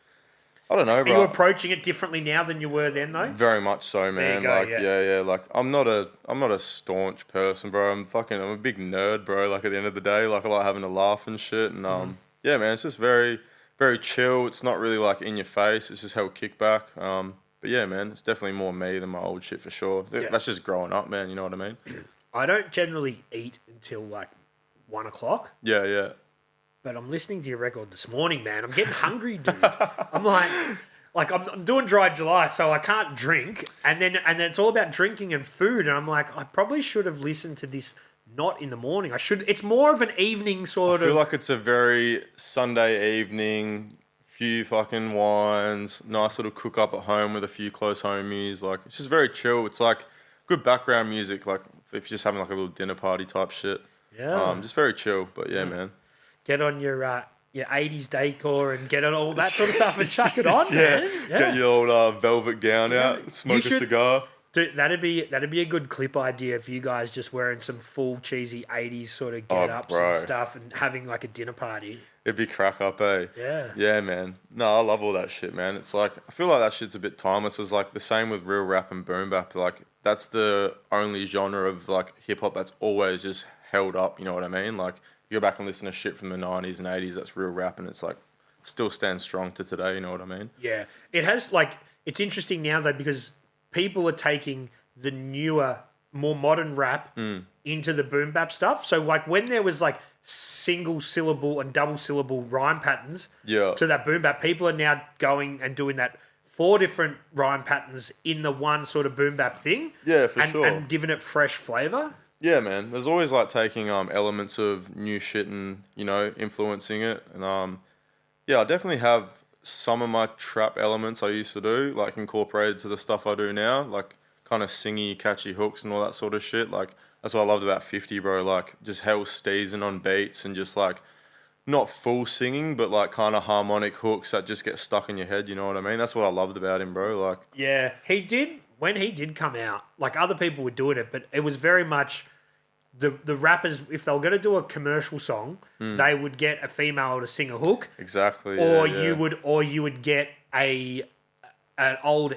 I don't know, bro. Are you approaching it differently now than you were then, though? Very much so, man. There you go, yeah. Like, I'm not a staunch person, bro. I'm a big nerd, bro. Like, at the end of the day, like, I like having a laugh and shit. And yeah, man, it's just very, very chill. It's not really like in your face. It's just held kickback. But yeah, man, it's definitely more me than my old shit for sure. Yeah. That's just growing up, man. You know what I mean? I don't generally eat until like 1 o'clock. Yeah. But I'm listening to your record this morning, man. I'm getting hungry, dude. I'm like I'm doing dry July, so I can't drink. And then it's all about drinking and food. And I'm like, I probably should have listened to this not in the morning. It's more of an evening sort of. I feel like it's a very Sunday evening, few fucking wines, nice little cook up at home with a few close homies. Like, it's just very chill. It's like good background music, like if you're just having like a little dinner party type shit. Yeah. Just very chill. But yeah, man. Get on your 80s decor and get on all that sort of stuff and chuck it on, man. Yeah. Get your old velvet gown out, smoke a cigar. Dude, that'd be a good clip idea for you guys, just wearing some full cheesy 80s sort of get-ups and stuff and having like a dinner party. It'd be crack up, eh? Yeah. Yeah, man. No, I love all that shit, man. It's like, I feel like that shit's a bit timeless. It's like the same with real rap and boom bap. Like, that's the only genre of like hip-hop that's always just held up, you know what I mean? Like, you go back and listen to shit from the 90s and 80s, that's real rap, and it's like still stands strong to today, you know what I mean? Yeah. It has, like, it's interesting now, though, because people are taking the newer, more modern rap into the boom bap stuff. So, like, when there was, like, single syllable and double syllable rhyme patterns to that boom bap, people are now going and doing that 4 different rhyme patterns in the one sort of boom bap thing. Yeah, for sure. And giving it fresh flavour. Yeah, man. There's always like taking elements of new shit and, you know, influencing it. And yeah, I definitely have some of my trap elements I used to do, like incorporated to the stuff I do now, like kind of singy, catchy hooks and all that sort of shit. Like, that's what I loved about 50, bro. Like, just hell steezing on beats and just like not full singing, but like kind of harmonic hooks that just get stuck in your head. You know what I mean? That's what I loved about him, bro. Like, yeah, he did. When he did come out, like other people were doing it, but it was very much the rappers, if they were going to do a commercial song, they would get a female to sing a hook. Exactly. Or you would get an old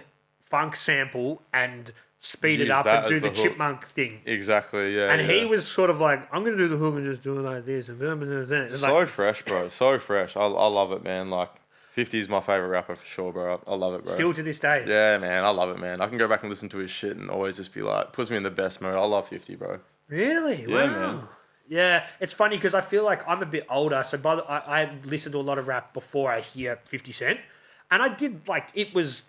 funk sample and speed it Use up that and do as the the hook. chipmunk thing. Exactly, yeah. And yeah. he was sort of like, I'm going to do the hook and just do it like this. And So fresh, bro. So fresh. I love it, man. Like, 50 is my favourite rapper for sure, bro. I love it, bro. Still to this day. Yeah, man. I love it, man. I can go back and listen to his shit and always just be like, puts me in the best mode. I love 50, bro. Really? Yeah, Wow. man. Yeah, it's funny because I feel like I'm a bit older, so I listened to a lot of rap before I hear 50 Cent, and I did like it was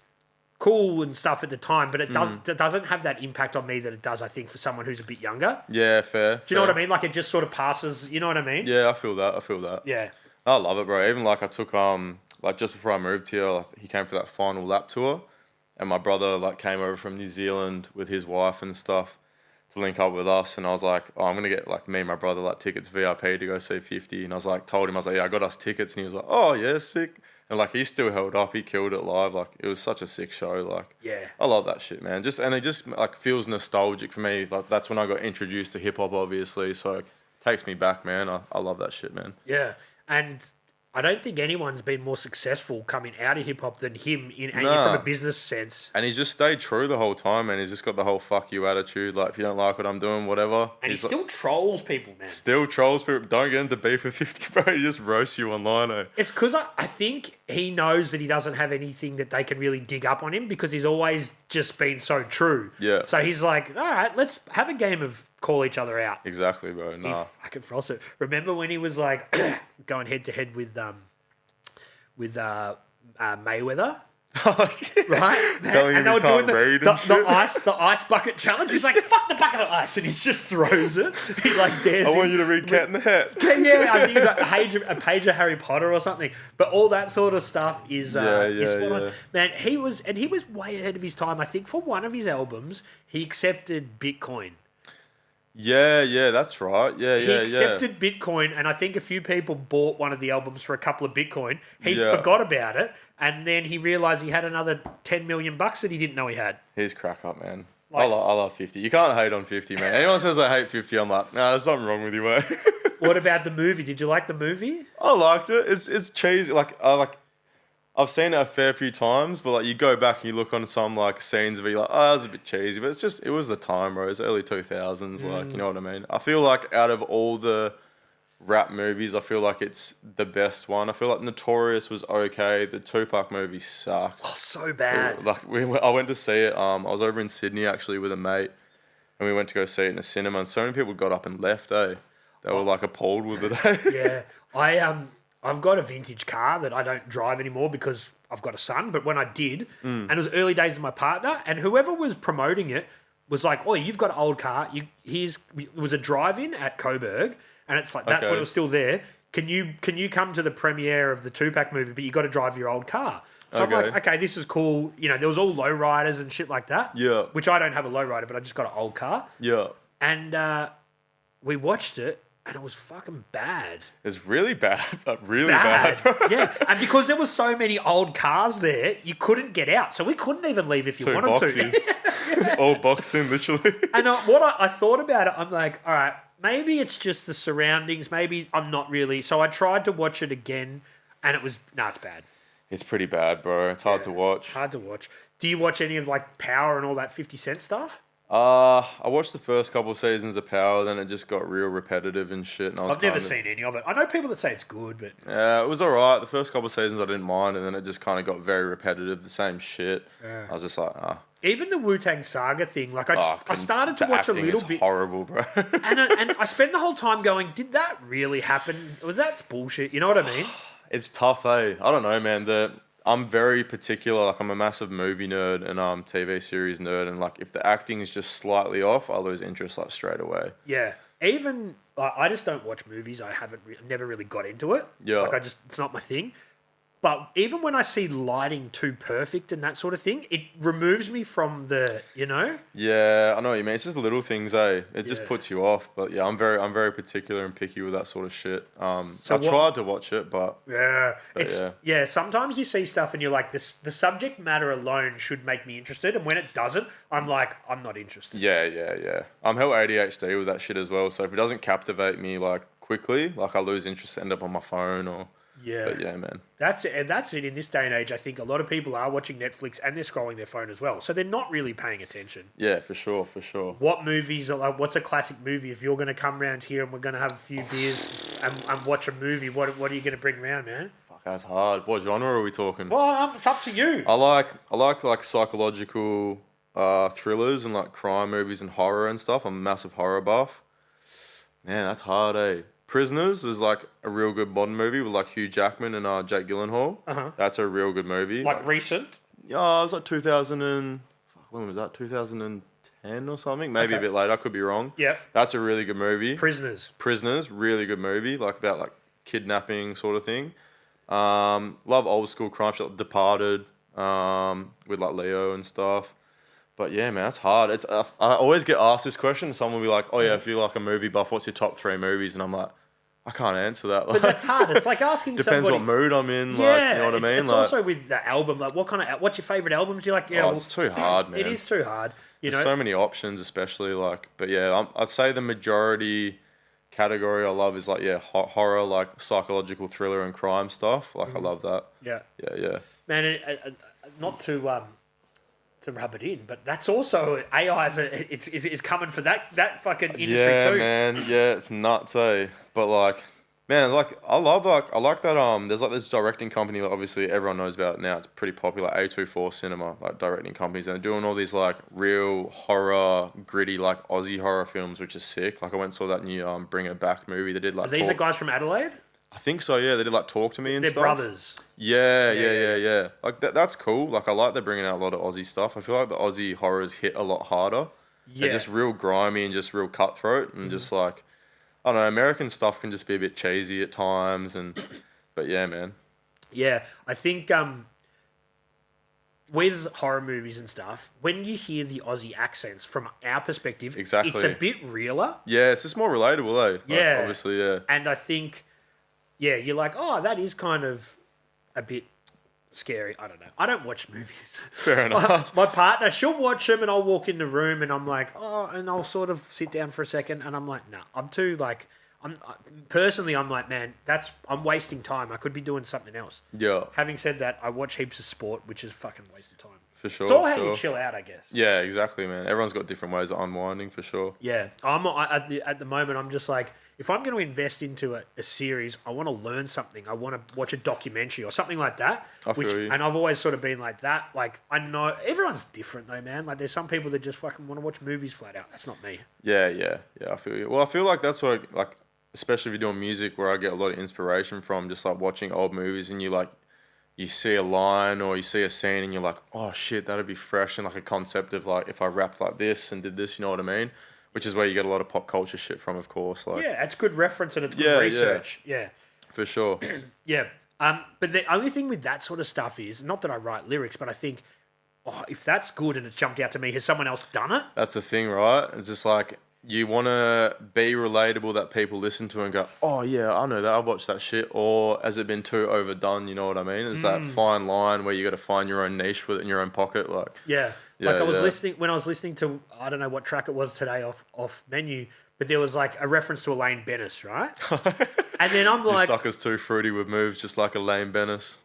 cool and stuff at the time, but it doesn't have that impact on me that it does. I think for someone who's a bit younger. Yeah, fair. Do you know what I mean? Like it just sort of passes. You know what I mean? Yeah, I feel that. Yeah. I love it, bro. Even like I took like just before I moved here, he came for that final lap tour, and my brother like came over from New Zealand with his wife and stuff to link up with us, and I was like, oh, I'm gonna get like me and my brother like tickets VIP to go see 50, and I was like, yeah, I got us tickets, and he was like, oh yeah, sick, and like he still held up, he killed it live, like it was such a sick show, like Yeah. I love that shit, man. And it just like feels nostalgic for me, like that's when I got introduced to hip hop, obviously, so it takes me back, man. I love that shit, man. Yeah. And I don't think anyone's been more successful coming out of hip hop than him from a business sense. And he's just stayed true the whole time, and he's just got the whole fuck you attitude. Like, if you don't like what I'm doing, whatever. And he still trolls people, man. Still trolls people. Don't get into beef with 50, bro. He just roasts you online, eh? It's because I think he knows that he doesn't have anything that they can really dig up on him because he's always just been so true. Yeah. So he's like, all right, let's have a game of call each other out. Exactly, bro. Nah. Fucking frost it. Remember when he was like going head to head with Mayweather? Oh, shit. Right? Telling him they you were can't doing read the and shit. the ice bucket challenge. He's like, fuck the bucket of ice. And he just throws it. He like dares I him. want you to read Cat in the Hat. Yeah, I think it's like a page of Harry Potter or something. But all that sort of stuff is spot on. Man, he was way ahead of his time. I think for one of his albums, he accepted Bitcoin. Yeah, that's right. He accepted Bitcoin, and I think a few people bought one of the albums for a couple of Bitcoin. He forgot about it, and then he realised he had another 10 million bucks that he didn't know he had. He's crack up, man. I love 50. You can't hate on 50, man. Anyone says I hate 50, I'm like, nah, there's something wrong with you, mate. What about the movie? Did you like the movie? I liked it. It's cheesy. I've seen it a fair few times, but like you go back and you look on some like scenes of it, you're like, oh, that was a bit cheesy. But it was the time, bro. It was early 2000s, like, you know what I mean? I feel like out of all the rap movies, I feel like it's the best one. I feel like Notorious was okay. The Tupac movie sucked. Oh, so bad. I went to see it. I was over in Sydney actually with a mate, and we went to go see it in a cinema, and so many people got up and left, eh? They were like appalled with it, eh? Yeah. I've got a vintage car that I don't drive anymore because I've got a son. But when I did, and it was early days with my partner, and whoever was promoting it was like, "Oh, you've got an old car. It was a drive-in at Coburg, and it's like that's when it was still there. Can you come to the premiere of the Tupac movie? But you got to drive your old car." So I'm like, okay, this is cool. You know, there was all lowriders and shit like that. Yeah. Which I don't have a lowrider, but I just got an old car. Yeah. And we watched it. And it was fucking bad. It's really bad, but really bad. Yeah, and because there was so many old cars there, you couldn't get out. So we couldn't even leave if you wanted to. All boxing, literally. And what I thought about it, I'm like, all right, maybe it's just the surroundings. Maybe I'm not really. So I tried to watch it again, and it's bad. It's pretty bad, bro. It's hard to watch. Hard to watch. Do you watch any of like Power and all that 50 Cent stuff? I watched the first couple of seasons of Power, then it just got real repetitive and shit. And I've never seen any of it. I know people that say it's good, but yeah, it was alright. The first couple of seasons I didn't mind, and then it just kind of got very repetitive, the same shit. Yeah. I was just like, Even the Wu-Tang Saga thing, like I started to watch a little bit. Horrible, bro. and I spent the whole time going, did that really happen? Was that bullshit? You know what I mean? It's tough, eh? I don't know, man. I'm very particular. Like, I'm a massive movie nerd and TV series nerd, and like if the acting is just slightly off, I lose interest like straight away. Yeah. Even I just don't watch movies. I never really got into it. Yeah. Like it's not my thing. But even when I see lighting too perfect and that sort of thing, it removes me from the, you know? Yeah, I know what you mean. It's just little things, eh? It just puts you off. But yeah, I'm very particular and picky with that sort of shit. I tried to watch it, but sometimes you see stuff and you're like, the subject matter alone should make me interested, and when it doesn't, I'm like, I'm not interested. Yeah. I'm hell ADHD with that shit as well. So if it doesn't captivate me like quickly, like I lose interest, end up on my phone or. Yeah. But yeah, man. That's it in this day and age. I think a lot of people are watching Netflix and they're scrolling their phone as well. So they're not really paying attention. Yeah, for sure. What movies are like, what's a classic movie? If you're going to come around here and we're going to have a few beers and watch a movie, what are you going to bring around, man? Fuck, that's hard. What genre are we talking? Well, it's up to you. I like psychological thrillers and like crime movies and horror and stuff. I'm a massive horror buff. Man, that's hard, eh? Prisoners is like a real good modern movie with like Hugh Jackman and Jake Gyllenhaal. That's a real good movie. Like recent? Yeah, it was like 2000 and... When was that? 2010 or something? Maybe a bit later. I could be wrong. Yep. That's a really good movie. Prisoners, really good movie. Like about like kidnapping sort of thing. Love old school crime shit, like Departed, with like Leo and stuff. But yeah, man, that's hard. It's I always get asked this question. Someone will be like, "Oh yeah, if you're like a movie buff, what's your top 3 movies?" And I'm like, I can't answer that. but that's hard. It's like asking depends somebody. what mood I'm in. Yeah, like, you know what I mean. It's like, also with the album. Like, what's your favorite albums? You're like, yeah, it's too hard, man. It is too hard. There's so many options, especially like. But yeah, I'd say the majority category I love is like horror, like psychological thriller and crime stuff. Like I love that. Yeah. Yeah. Man, not to rub it in, but that's also AI is coming for that fucking industry too. Yeah, man. Yeah, it's nuts, eh? But like, man, like I like that. There's like this directing company that obviously everyone knows about now. It's pretty popular. A24 Cinema, like directing companies, and they're doing all these like real horror, gritty, like Aussie horror films, which is sick. Like I went and saw that new Bring It Back movie. They did like. Are these are guys from Adelaide? I think so. Yeah, they did like Talk to Me and They're stuff. brothers. Yeah. Like that's cool. Like I like they're bringing out a lot of Aussie stuff. I feel like the Aussie horrors hit a lot harder. Yeah. They're just real grimy and just real cutthroat and just like, I don't know, American stuff can just be a bit cheesy at times but yeah, man. Yeah, I think with horror movies and stuff, when you hear the Aussie accents from our perspective, Exactly. it's a bit realer. Yeah, it's just more relatable, eh? Like, Yeah. obviously, yeah. And I think, yeah, you're like, oh, that is kind of a bit scary. I don't know. I don't watch movies. Fair enough. My partner, she'll watch them and I'll walk in the room and I'm like, oh, and I'll sort of sit down for a second and I'm like, no, I'm too like, personally, I'm like, man, I'm wasting time. I could be doing something else. Yeah, Having said that, I watch heaps of sport, which is fucking a waste of time. for sure. It's all how you chill out, I guess. Yeah, exactly, man. Everyone's got different ways of unwinding, for sure. Yeah, at the moment, I'm just like, if I'm going to invest into a series, I want to learn something. I want to watch a documentary or something like that. I feel you. And I've always sort of been like that. Like, I know everyone's different though, man. Like, there's some people that just fucking want to watch movies flat out. That's not me. Yeah, I feel you. Well, I feel like that's what, like, especially if you're doing music, where I get a lot of inspiration from just like watching old movies and you see a line or you see a scene and you're like, oh shit, that'd be fresh, and like a concept of like, if I rapped like this and did this, you know what I mean? Which is where you get a lot of pop culture shit from, of course. Like, Yeah, it's good reference and it's good research. Yeah. for sure. Yeah. But the only thing with that sort of stuff is, not that I write lyrics, but I think, oh, if that's good and it's jumped out to me, has someone else done it? That's the thing, right? It's just like, you want to be relatable that people listen to and go, oh yeah, I know that, I've watched that shit, or has it been too overdone, you know what I mean? It's that fine line where you got to find your own niche with it in your own pocket. Like, Yeah. Like I was listening to, I don't know what track it was today off menu, but there was like a reference to Elaine Bennis, right? And then I'm you like, suckers too fruity with moves just like Elaine Bennis.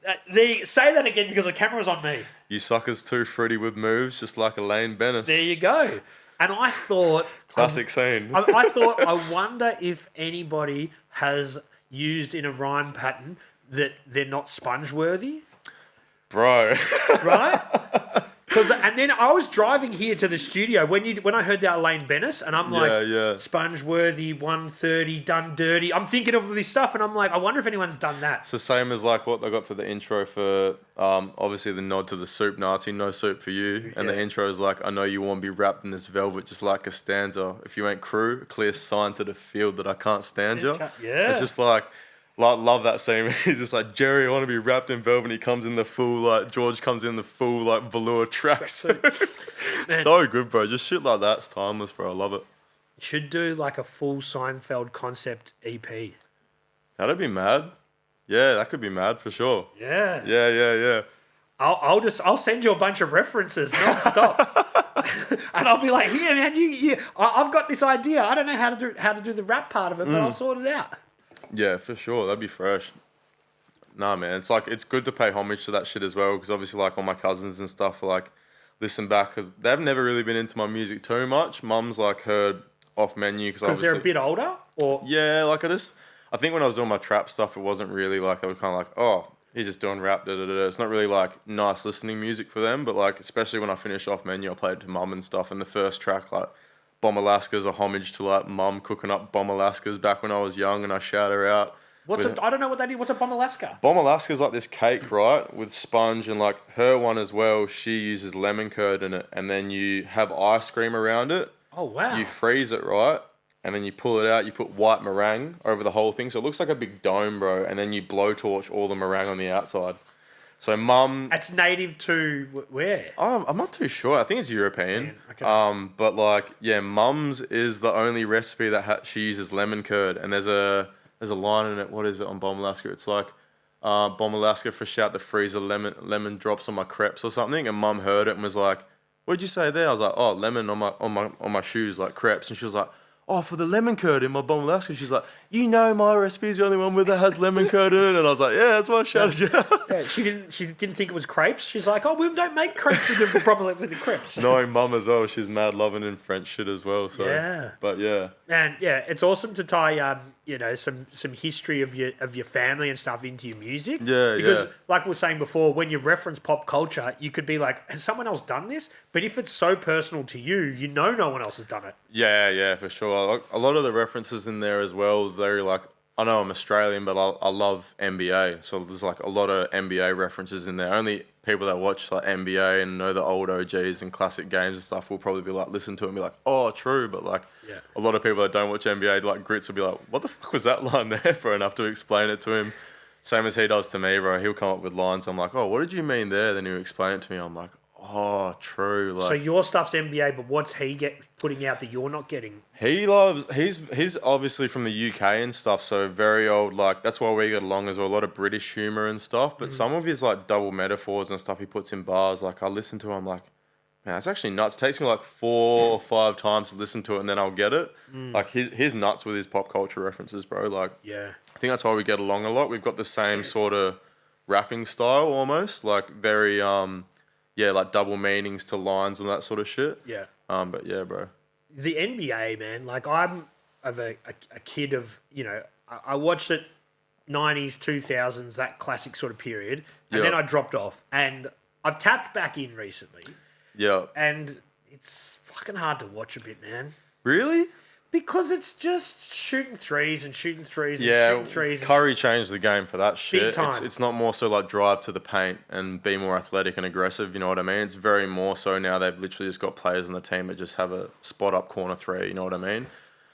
say that again because the camera's on me. You suckers too fruity with moves just like Elaine Bennis. There you go. And I thought, Classic scene. I thought, I wonder if anybody has used in a rhyme pattern that they're not sponge worthy, Bro. right? And then I was driving here to the studio when I heard that Elaine Bennis, and I'm like, Yeah. sponge worthy, 130, done dirty. I'm thinking of this stuff, and I'm like, I wonder if anyone's done that. It's the same as like what they got for the intro for obviously the nod to the soup Nazi, no soup for you. And the intro is like, I know you want to be wrapped in this velvet just like a stanza. If you ain't crew, a clear sign to the field that I can't stand you. Yeah. It's just like love that scene. He's just like, Jerry, I want to be wrapped in velvet. And he comes in the full, like, George comes in the full, like, velour tracksuit. So good, bro. Just shit like that's timeless, bro. I love it. Should do like a full Seinfeld concept EP. That'd be mad. Yeah, that could be mad for sure. Yeah. Yeah. I'll send you a bunch of references non-stop. And I'll be like, here, man, I've got this idea. I don't know how to do the rap part of it, but I'll sort it out. Yeah, for sure. That'd be fresh. Nah, man. It's like, it's good to pay homage to that shit as well. Because obviously, like, all my cousins and stuff, like, listen back. Because they've never really been into my music too much. Mum's, like, heard off menu. Because they're a bit older? Or Yeah, like, I think when I was doing my trap stuff, it wasn't really like, they were kind of like, oh, he's just doing rap, da da da. It's not really, like, nice listening music for them. But, like, especially when I finished off menu, I played to mum and stuff. And the first track, like, Bomb Alaska's a homage to, like, mum cooking up Bomb Alaska's back when I was young. And I shout her out. I don't know what that is. What's a Bomb Alaska? Bomb Alaska's like this cake, right, with sponge, and like her one as well, she uses lemon curd in it, and then you have ice cream around it. Oh, wow. You freeze it, right, and then you pull it out, you put white meringue over the whole thing, so it looks like a big dome, bro, and then you blowtorch all the meringue on the outside. So mum... That's native to where? I'm not too sure. I think it's European. Man, okay. But like, yeah, mum's is the only recipe that she uses lemon curd, and there's a line in it. What is it on Bomb Alaska? It's like, Bomb Alaska, fresh out the freezer, lemon drops on my crepes or something. And mum heard it and was like, "What did you say there?" I was like, "Oh, lemon on my shoes, like crepes." And she was like, "Oh, for the lemon curd in my Bomb Alaska." She's like, "You know, my recipe's the only one that has lemon curd in it." And I was like, "Yeah, that's why I shouted you out." Yeah, she didn't think it was crepes. She's like, "Oh, we don't make crepes with the crepes." Knowing mum as well, she's mad loving in French shit as well. So Yeah. but yeah. And yeah, it's awesome to tie some history of your family and stuff into your music. Yeah, because yeah. like we were saying before, when you reference pop culture, you could be like, has someone else done this? But if it's so personal to you, you know no one else has done it. Yeah, for sure. Like, a lot of the references in there as well, very like, I know I'm Australian, but I love NBA. So there's like a lot of NBA references in there. Only people that watch like NBA and know the old OGs and classic games and stuff will probably be like, listen to it and be like, oh, true. But like a lot of people that don't watch NBA, like grits, will be like, what the fuck was that line there for? And I have to explain it to him. Same as he does to me, bro. He'll come up with lines. I'm like, oh, what did you mean there? Then he'll explain it to me. I'm like, oh, true. Like, so your stuff's NBA, but what's he putting out that you're not getting? He's obviously from the UK and stuff, so very old, like, that's why we get along as well, a lot of British humour and stuff, but some of his, like, double metaphors and stuff he puts in bars, like, I listen to him, I'm like, man, it's actually nuts. It takes me, like, 4 or 5 times to listen to it, and then I'll get it. Like, he's nuts with his pop culture references, bro. Like, Yeah. I think that's why we get along a lot. We've got the same sort of rapping style, almost, like, very, like, double meanings to lines and that sort of shit. Yeah. But, yeah, bro. The NBA, man, like I'm of a kid of, I watched it 90s, 2000s, that classic sort of period, and then I dropped off. And I've tapped back in recently. Yeah. And it's fucking hard to watch a bit, man. Really? Because it's just shooting threes and shooting threes and shooting threes. Curry changed the game for that shit. Big time. It's not more so like drive to the paint and be more athletic and aggressive, you know what I mean? It's very more so now they've literally just got players on the team that just have a spot up corner three, you know what I mean?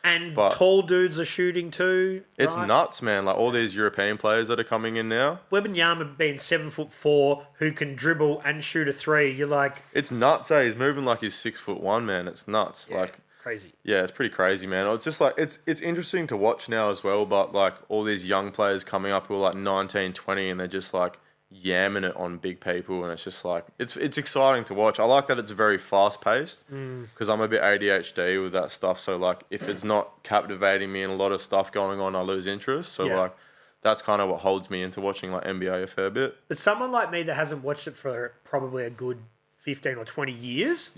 And tall dudes are shooting too. It's right? nuts, man. Like all these European players that are coming in now. Wembanyama being 7'4", who can dribble and shoot a three. You're like, it's nuts, eh? He's moving like he's 6'1", man. It's nuts. Yeah, like crazy. Yeah, it's pretty crazy, man. It's just like it's interesting to watch now as well, but like all these young players coming up who are like 19, 20 and they're just like yamming it on big people, and it's just like it's exciting to watch. I like that it's very fast paced because I'm a bit ADHD with that stuff. So like if it's not captivating me and a lot of stuff going on, I lose interest. So like that's kind of what holds me into watching like NBA a fair bit. But someone like me that hasn't watched it for probably a good 15 or 20 years,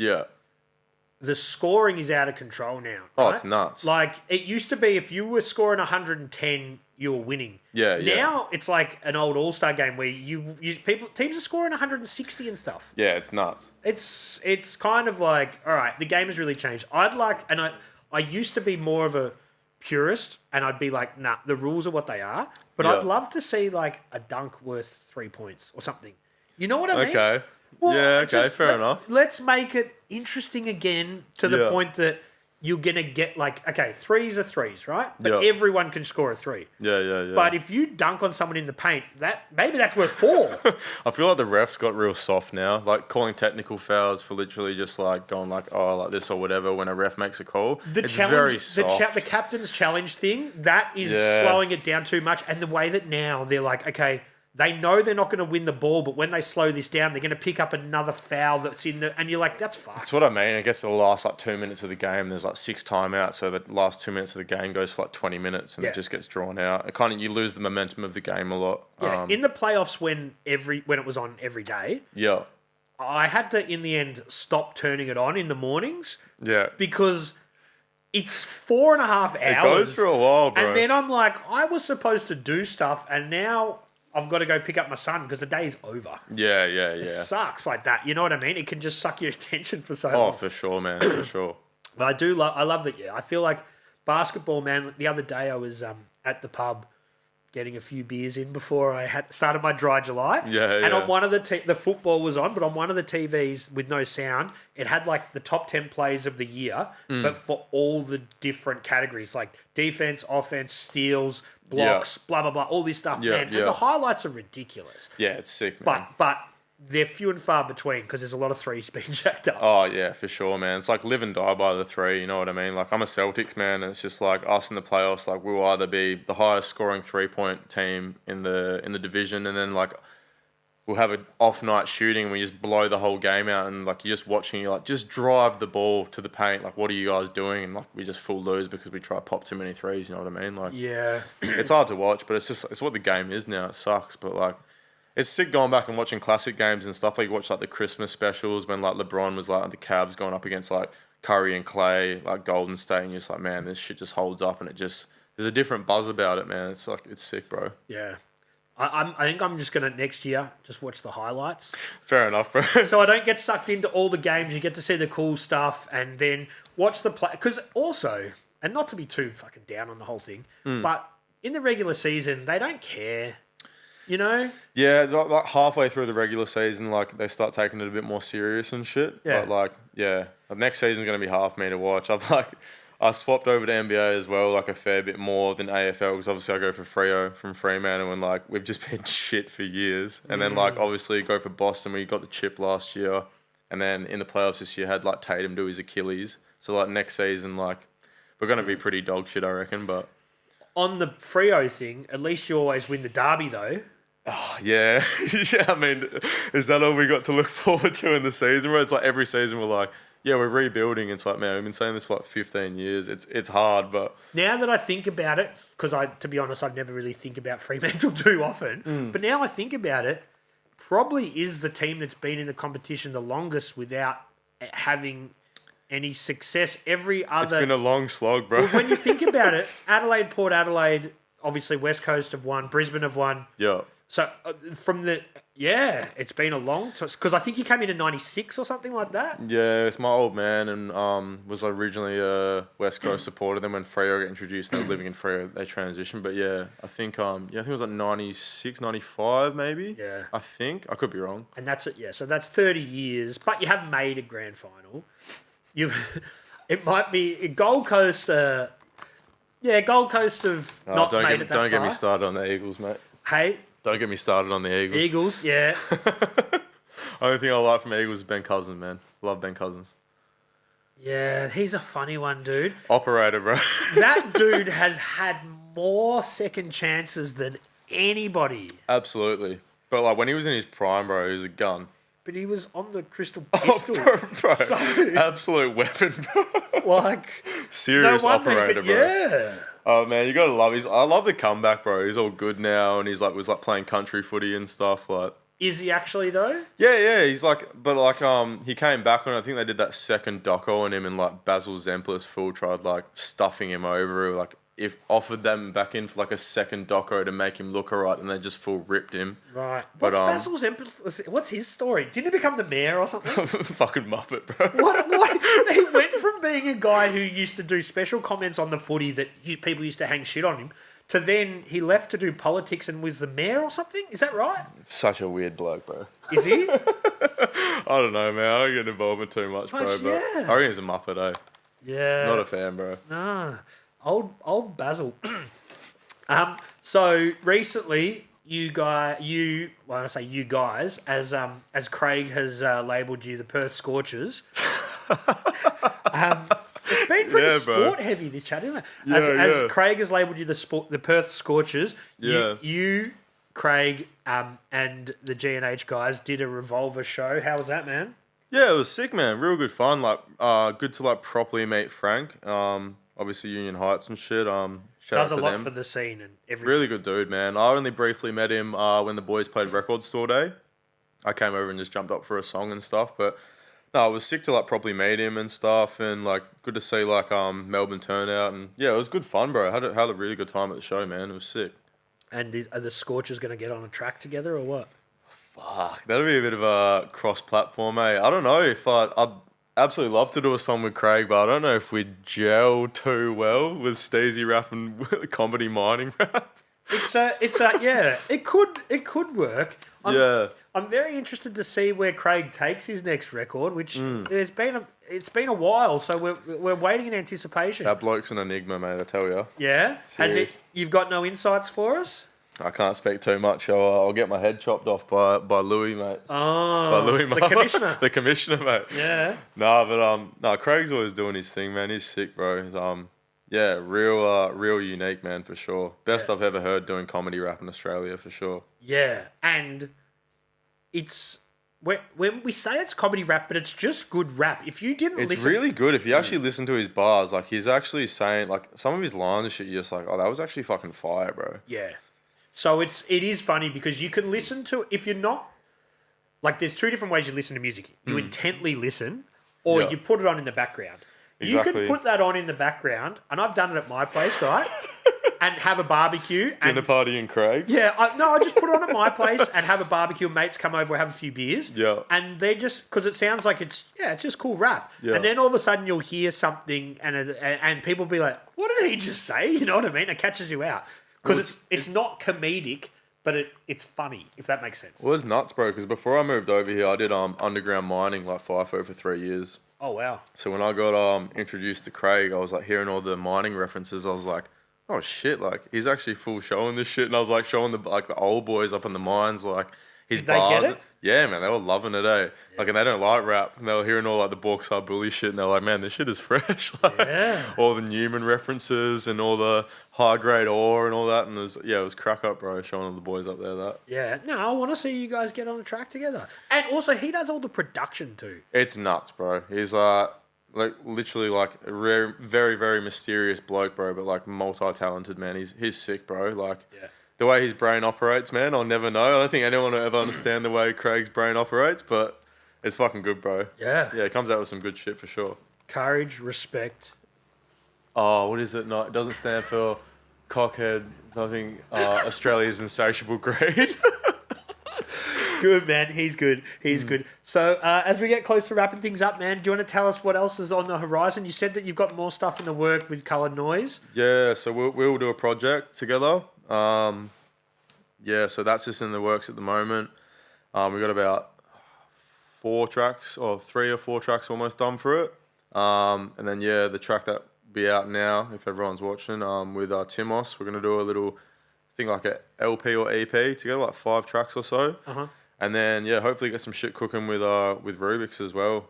the scoring is out of control now. Oh, right? it's nuts. Like it used to be, if you were scoring 110, you were winning. Yeah. Now it's like an old All-Star game where teams are scoring 160 and stuff. Yeah, it's nuts. It's kind of like, all right, the game has really changed. I used to be more of a purist, and I'd be like, nah, the rules are what they are. But I'd love to see like a dunk worth 3 points or something. You know what I mean? Okay. Well, yeah, okay, fair enough. Let's make it interesting again to the point that you're going to get like, okay, threes are threes, right? But everyone can score a three. Yeah. But if you dunk on someone in the paint, maybe that's worth 4. I feel like the refs got real soft now, like calling technical fouls for literally just like going like, oh, like this or whatever when a ref makes a call. It's very soft. The captain's challenge thing, that is slowing it down too much. And the way that now they're like, okay, they know they're not going to win the ball, but when they slow this down, they're going to pick up another foul that's in the... And you're like, that's fucked. That's what I mean. I guess the last, 2 minutes of the game, there's, 6 timeouts, so the last 2 minutes of the game goes for, 20 minutes, and it just gets drawn out. It you lose the momentum of the game a lot. Yeah, in the playoffs when it was on every day... Yeah. I had to, in the end, stop turning it on in the mornings. Yeah. Because it's 4.5 hours. It goes for a while, bro. And then I'm like, I was supposed to do stuff, and now I've got to go pick up my son because the day's over. Yeah. It sucks like that. You know what I mean? It can just suck your attention for so long. Oh, for sure, man. For sure. But I love that, I feel like basketball, man. The other day I was at the pub getting a few beers in before I had started my dry July. And on one of the football was on, but on one of the TVs with no sound, it had the top 10 plays of the year, but for all the different categories, like defense, offense, steals, blocks, blah, blah, blah, all this stuff, man. And the highlights are ridiculous. Yeah, it's sick, man. But they're few and far between because there's a lot of threes being jacked up. Oh, yeah, for sure, man. It's live and die by the three, you know what I mean? I'm a Celtics man, and it's just us in the playoffs, we'll either be the highest scoring 3-point team in the division, and then, we'll have an off night shooting and we just blow the whole game out, and, you're just watching, just drive the ball to the paint. What are you guys doing? And, we just full lose because we try to pop too many threes, you know what I mean? Yeah. It's hard to watch, but it's what the game is now. It sucks, but, it's sick going back and watching classic games and stuff. You watch the Christmas specials when LeBron was the Cavs going up against Curry and Clay, Golden State, and you're just man, this shit just holds up, and there's a different buzz about it, man. It's it's sick, bro. Yeah. I think I'm just going to next year just watch the highlights. Fair enough, bro. So I don't get sucked into all the games. You get to see the cool stuff and then watch the play. Because also, and not to be too fucking down on the whole thing, but in the regular season, they don't care. You know? Yeah, halfway through the regular season, they start taking it a bit more serious and shit. Yeah. But the next season's gonna be half me to watch. I swapped over to NBA as well, a fair bit more than AFL because obviously I go for Freo from Fremantle, and we've just been shit for years. And then obviously go for Boston. We got the chip last year, and then in the playoffs this year had Tatum do his Achilles. So next season we're gonna be pretty dog shit, I reckon. But on the Freo thing, at least you always win the derby though. Oh, yeah. Yeah, I mean, is that all we got to look forward to in the season? Where it's every season we're we're rebuilding. It's man, we've been saying this for 15 years. It's hard, but... Now that I think about it, because to be honest, I never really think about Fremantle too often, but now I think about it, probably is the team that's been in the competition the longest without having any success. Every other... It's been a long slog, bro. Well, when you think about it, Adelaide, Port Adelaide, obviously West Coast have won, Brisbane have won. Yeah. So it's been a long... Because I think you came in 96 or something like that. Yeah, it's my old man, and was originally a West Coast supporter. Then when Freo got introduced, they were living in Freo, they transitioned. But yeah, I think it was 96, 95 maybe. Yeah. I think. I could be wrong. And that's it, yeah. So that's 30 years. But you have made a grand final. It might be Gold Coast... Gold Coast have not made it that far. Don't get me started on the Eagles, mate. Hey... Don't get me started on the Eagles. Eagles, yeah. Only thing I like from Eagles is Ben Cousins, man. Love Ben Cousins. Yeah, he's a funny one, dude. Operator, bro. That dude has had more second chances than anybody. Absolutely. But when he was in his prime, bro, he was a gun. But he was on the crystal pistol. Bro. So, absolute weapon, bro. Serious operator, bro. Yeah. Oh man, you gotta love I love the comeback, bro. He's all good now, and he's was playing country footy and stuff. Is he actually though? Yeah. He's he came back when I think they did that second doco on him, and Basil Zemplis full tried stuffing him over, if offered them back in for a second doco to make him look alright, and they just full ripped him. Right. What's Basil Zemplis? What's his story? Didn't he become the mayor or something? Fucking muppet, bro. What? He went from being a guy who used to do special comments on the footy that people used to hang shit on him, to then he left to do politics and was the mayor or something? Is that right? Such a weird bloke, bro. Is he? I don't know, man. I don't get involved in too much, bro. But I reckon he's a muppet, eh? Yeah. Not a fan, bro. Nah. Old Basil. So recently, when I say you guys, as Craig has labelled you the Perth Scorchers. It's been pretty sport heavy, this chat, isn't it? As Craig has labelled you the Perth Scorchers. Yeah. You Craig and the G&H guys did a Revolver show. How was that, man? Yeah, it was sick, man. Real good fun. Like, good to like properly meet Frank. Obviously Union Heights and shit. Shout Does out a to lot them. for the scene and everything. Really good dude, man. I only briefly met him when the boys played Record Store Day. I came over and just jumped up for a song and stuff. But no, it was sick to like properly meet him and stuff, and like good to see like Melbourne turnout, and yeah, it was good fun, bro. Had a really good time at the show, man. It was sick. And are the Scorchers going to get on a track together or what? Fuck, that'd be a bit of a cross-platform, eh? I don't know if I'd absolutely love to do a song with Craig, but I don't know if we'd gel too well with Steezy rap and comedy mining rap. Yeah, it could work. I'm very interested to see where Craig takes his next record, which it's been a while, so we're waiting in anticipation. That bloke's an enigma, mate, I tell you. Yeah? Serious. You've got no insights for us? I can't speak too much. I'll get my head chopped off by Louis, mate. Oh, by Louis, the commissioner. The commissioner, mate. Yeah. Craig's always doing his thing, man. He's sick, bro. He's real unique, man, for sure. Best I've ever heard doing comedy rap in Australia, for sure. Yeah, and it's when we say it's comedy rap, but it's just good rap. If you didn't It's listen... really good. If you actually listen to his bars, like he's actually saying, like some of his lines and shit, you're just like, oh, that was actually fucking fire, bro. Yeah. So it is funny because you can listen to, if you're not, like there's two different ways you listen to music. You intently listen or you put it on in the background. Exactly. You can put that on in the background, and I've done it at my place, right? And have a barbecue. Dinner party in Craig. Yeah, I just put it on at my place and have a barbecue. Mates come over, have a few beers. Yeah. And they're just, because it sounds like it's just cool rap. Yeah. And then all of a sudden you'll hear something and people be like, what did he just say? You know what I mean? It catches you out. Because it's not comedic, but it's funny, if that makes sense. Well, it's nuts, bro, because before I moved over here, I did underground mining, like FIFO, for 3 years. Oh, wow. So when I got introduced to Craig, I was like hearing all the mining references. I was like, oh shit, like he's actually full showing this shit. And I was like showing the old boys up in the mines, like his Did bars. they get it? Yeah, man, they were loving it, eh? Like, and they don't like rap. And they were hearing all like the Borkside Bully shit, and they're like, man, this shit is fresh. Like, all the Newman references and all the high grade ore and all that. And it was crack up, bro, showing all the boys up there that. Yeah, no, I want to see you guys get on a track together. And also, he does all the production too. It's nuts, bro. He's literally like a very, very mysterious bloke, bro, but like multi-talented, man. He's sick, bro. Like, the way his brain operates, man, I'll never know. I don't think anyone will ever understand the way Craig's brain operates, but it's fucking good, bro. Yeah. Yeah, it comes out with some good shit for sure. Courage, respect. Oh, what is it? No, it doesn't stand for cockhead, nothing. Australia's insatiable greed. Good, man. He's good. He's good. So, as we get close to wrapping things up, man, do you want to tell us what else is on the horizon? You said that you've got more stuff in the work with Coloured Noise. Yeah, so we'll do a project together. So that's just in the works at the moment. We've got about 3 or 4 tracks almost done for it. And then, the track that will be out now, if everyone's watching, with Timos, we're going to do a little thing like a LP or EP together, like 5 tracks or so. Uh-huh. And then, hopefully get some shit cooking with Rubics as well.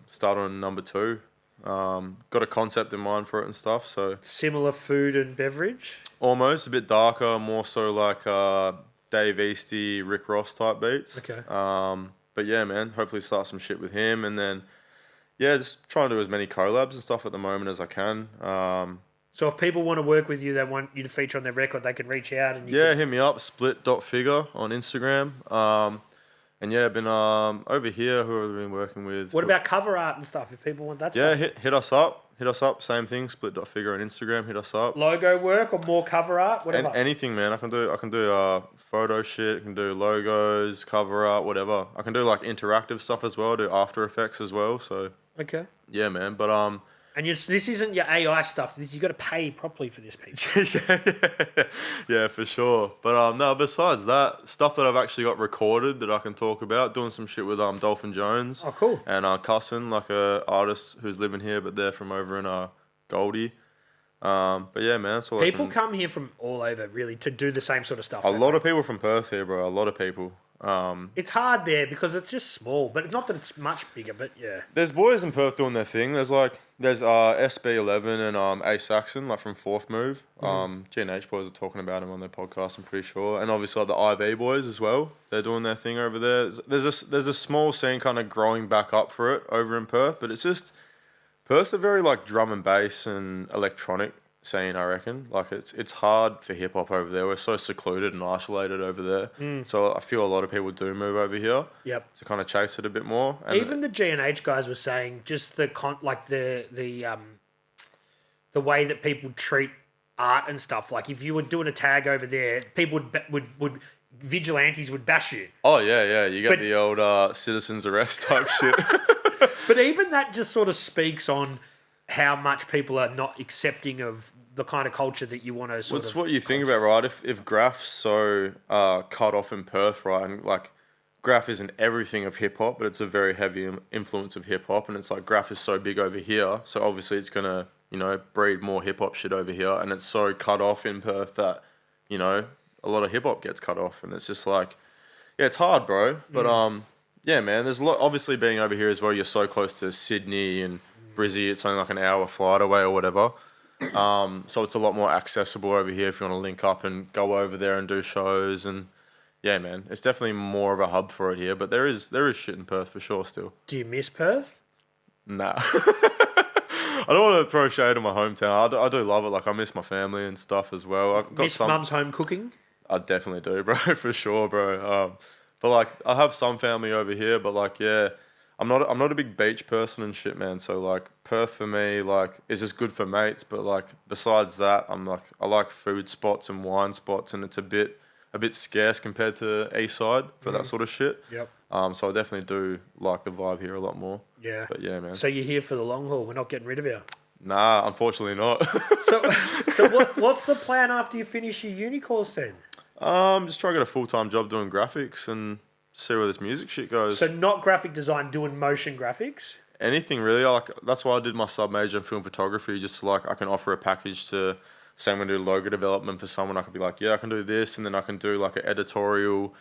Start on number 2. Got a concept in mind for it and stuff. So similar food and beverage? Almost. A bit darker, more so like Dave Easty, Rick Ross type beats. Okay. But yeah, man, hopefully start some shit with him. And then, just trying to do as many collabs and stuff at the moment as I can. So if people want to work with you, they want you to feature on their record, they can reach out and hit me up, split.figure on Instagram. And I've been over here, who have I been working with? What about cover art and stuff, if people want that stuff? Yeah, hit us up. Hit us up, same thing, split.figure on Instagram, hit us up. Logo work or more cover art, whatever? Anything, man. I can do photo shit, I can do logos, cover art, whatever. I can do like interactive stuff as well, do After Effects as well, so. Okay. Yeah, man, but And this isn't your AI stuff. You got to pay properly for this piece. yeah, for sure. But no, besides that, stuff that I've actually got recorded that I can talk about, doing some shit with Dolphin Jones. Oh, cool. And Cussin, like a artist who's living here, but they're from over in Goldie. But yeah, man, that's all. People come here from all over, really, to do the same sort of stuff. A lot of people from Perth here, bro. A lot of people. It's hard there because it's just small, but it's not that it's much bigger. But yeah, There's boys in Perth doing their thing. There's SB11 and A Saxon, like from Fourth Move. G&H boys are talking about him on their podcast, I'm pretty sure. And obviously like the IV boys as well. They're doing their thing over there. There's a small scene kind of growing back up for it over in Perth, but it's just Perth's a very like drum and bass and electronic scene, I reckon. Like it's hard for hip hop over there. We're so secluded and isolated over there. So I feel a lot of people do move over here. Yep. To kind of chase it a bit more. And even the G&H guys were saying just the way that people treat art and stuff. Like if you were doing a tag over there, people would vigilantes would bash you. Oh yeah. You get the old citizens arrest type shit. But even that just sort of speaks on how much people are not accepting of the kind of culture that you want to sort of... What's what you think about, right? If Graph's so cut off in Perth, right, and like Graph isn't everything of hip hop, but it's a very heavy influence of hip hop, and it's like Graph is so big over here, so obviously it's gonna breed more hip hop shit over here, and it's so cut off in Perth that a lot of hip hop gets cut off, and it's just like it's hard, bro. But yeah, man, there's a lot. Obviously, being over here as well, you're so close to Sydney and Brizzy, it's only like an hour flight away or whatever. So it's a lot more accessible over here if you want to link up and go over there and do shows. And yeah, man, it's definitely more of a hub for it here. But there is shit in Perth for sure still. Do you miss Perth? Nah. I don't want to throw shade on my hometown. I do love it. Like I miss my family and stuff as well. I've got miss mum's home cooking? I definitely do, bro, for sure, bro. But like I have some family over here, but like yeah. I'm not a big beach person and shit, man. So like Perth for me, like is just good for mates. But like besides that, I like food spots and wine spots, and it's a bit scarce compared to East Side for that sort of shit. Yep. So I definitely do like the vibe here a lot more. Yeah. But yeah, man. So you're here for the long haul. We're not getting rid of you. Nah, unfortunately not. So what's the plan after you finish your uni course then? Just try to get a full-time job doing graphics and see where this music shit goes. So not graphic design, doing motion graphics? Anything really. That's why I did my sub major in film photography. Just like I can offer a package to say I'm going to do logo development for someone. I could be like, yeah, I can do this, and then I can do like an editorial,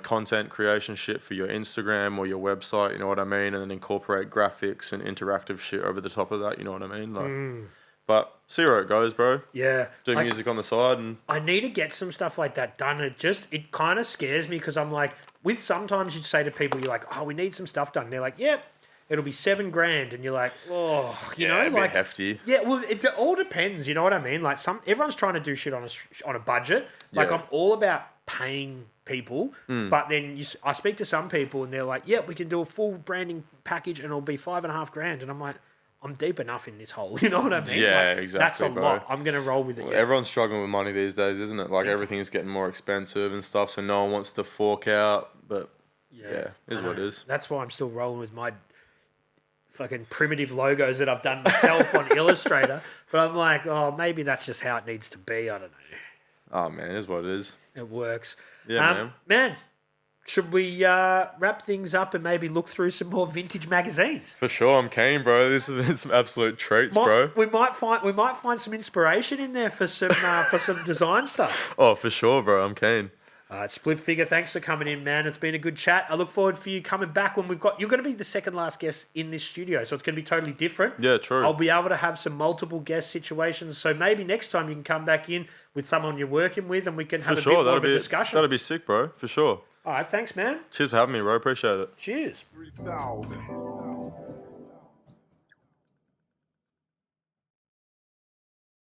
content creation shit for your Instagram or your website. You know what I mean? And then incorporate graphics and interactive shit over the top of that. You know what I mean? Like, but see where it goes, bro. Yeah. Do music on the side, and I need to get some stuff like that done. It kind of scares me because I'm like, sometimes you'd say to people, you're like, oh, we need some stuff done. And they're like, yep, it'll be $7,000. And you're like, oh, a bit hefty. Yeah, well, it all depends. You know what I mean? Like everyone's trying to do shit on a budget. Like I'm all about paying people, but then I speak to some people and they're like, yeah, we can do a full branding package and it'll be $5,500. And I'm like, I'm deep enough in this hole. You know what I mean? Yeah, like, exactly. That's a bro. lot. I'm going to roll with it. Well, everyone's struggling with money these days, isn't it? Like everything is getting more expensive and stuff, so no one wants to fork out. But yeah, is what it is. That's why I'm still rolling with my fucking primitive logos that I've done myself on Illustrator. But I'm like, oh, maybe that's just how it needs to be. I don't know. Oh man, it is what it is. It works. Yeah, man. Should we wrap things up and maybe look through some more vintage magazines? For sure, I'm keen, bro. This has been some absolute treats, bro. We might find some inspiration in there for some design stuff. Oh, for sure, bro. I'm keen. Split Figure, thanks for coming in, man. It's been a good chat. I look forward for you coming back when you're going to be the second last guest in this studio, so it's going to be totally different. Yeah, true. I'll be able to have some multiple guest situations, so maybe next time you can come back in with someone you're working with and we can have a bit more of a discussion. That'll be sick, bro. For sure. All right, thanks, man. Cheers for having me, bro. Appreciate it. Cheers. 3,000.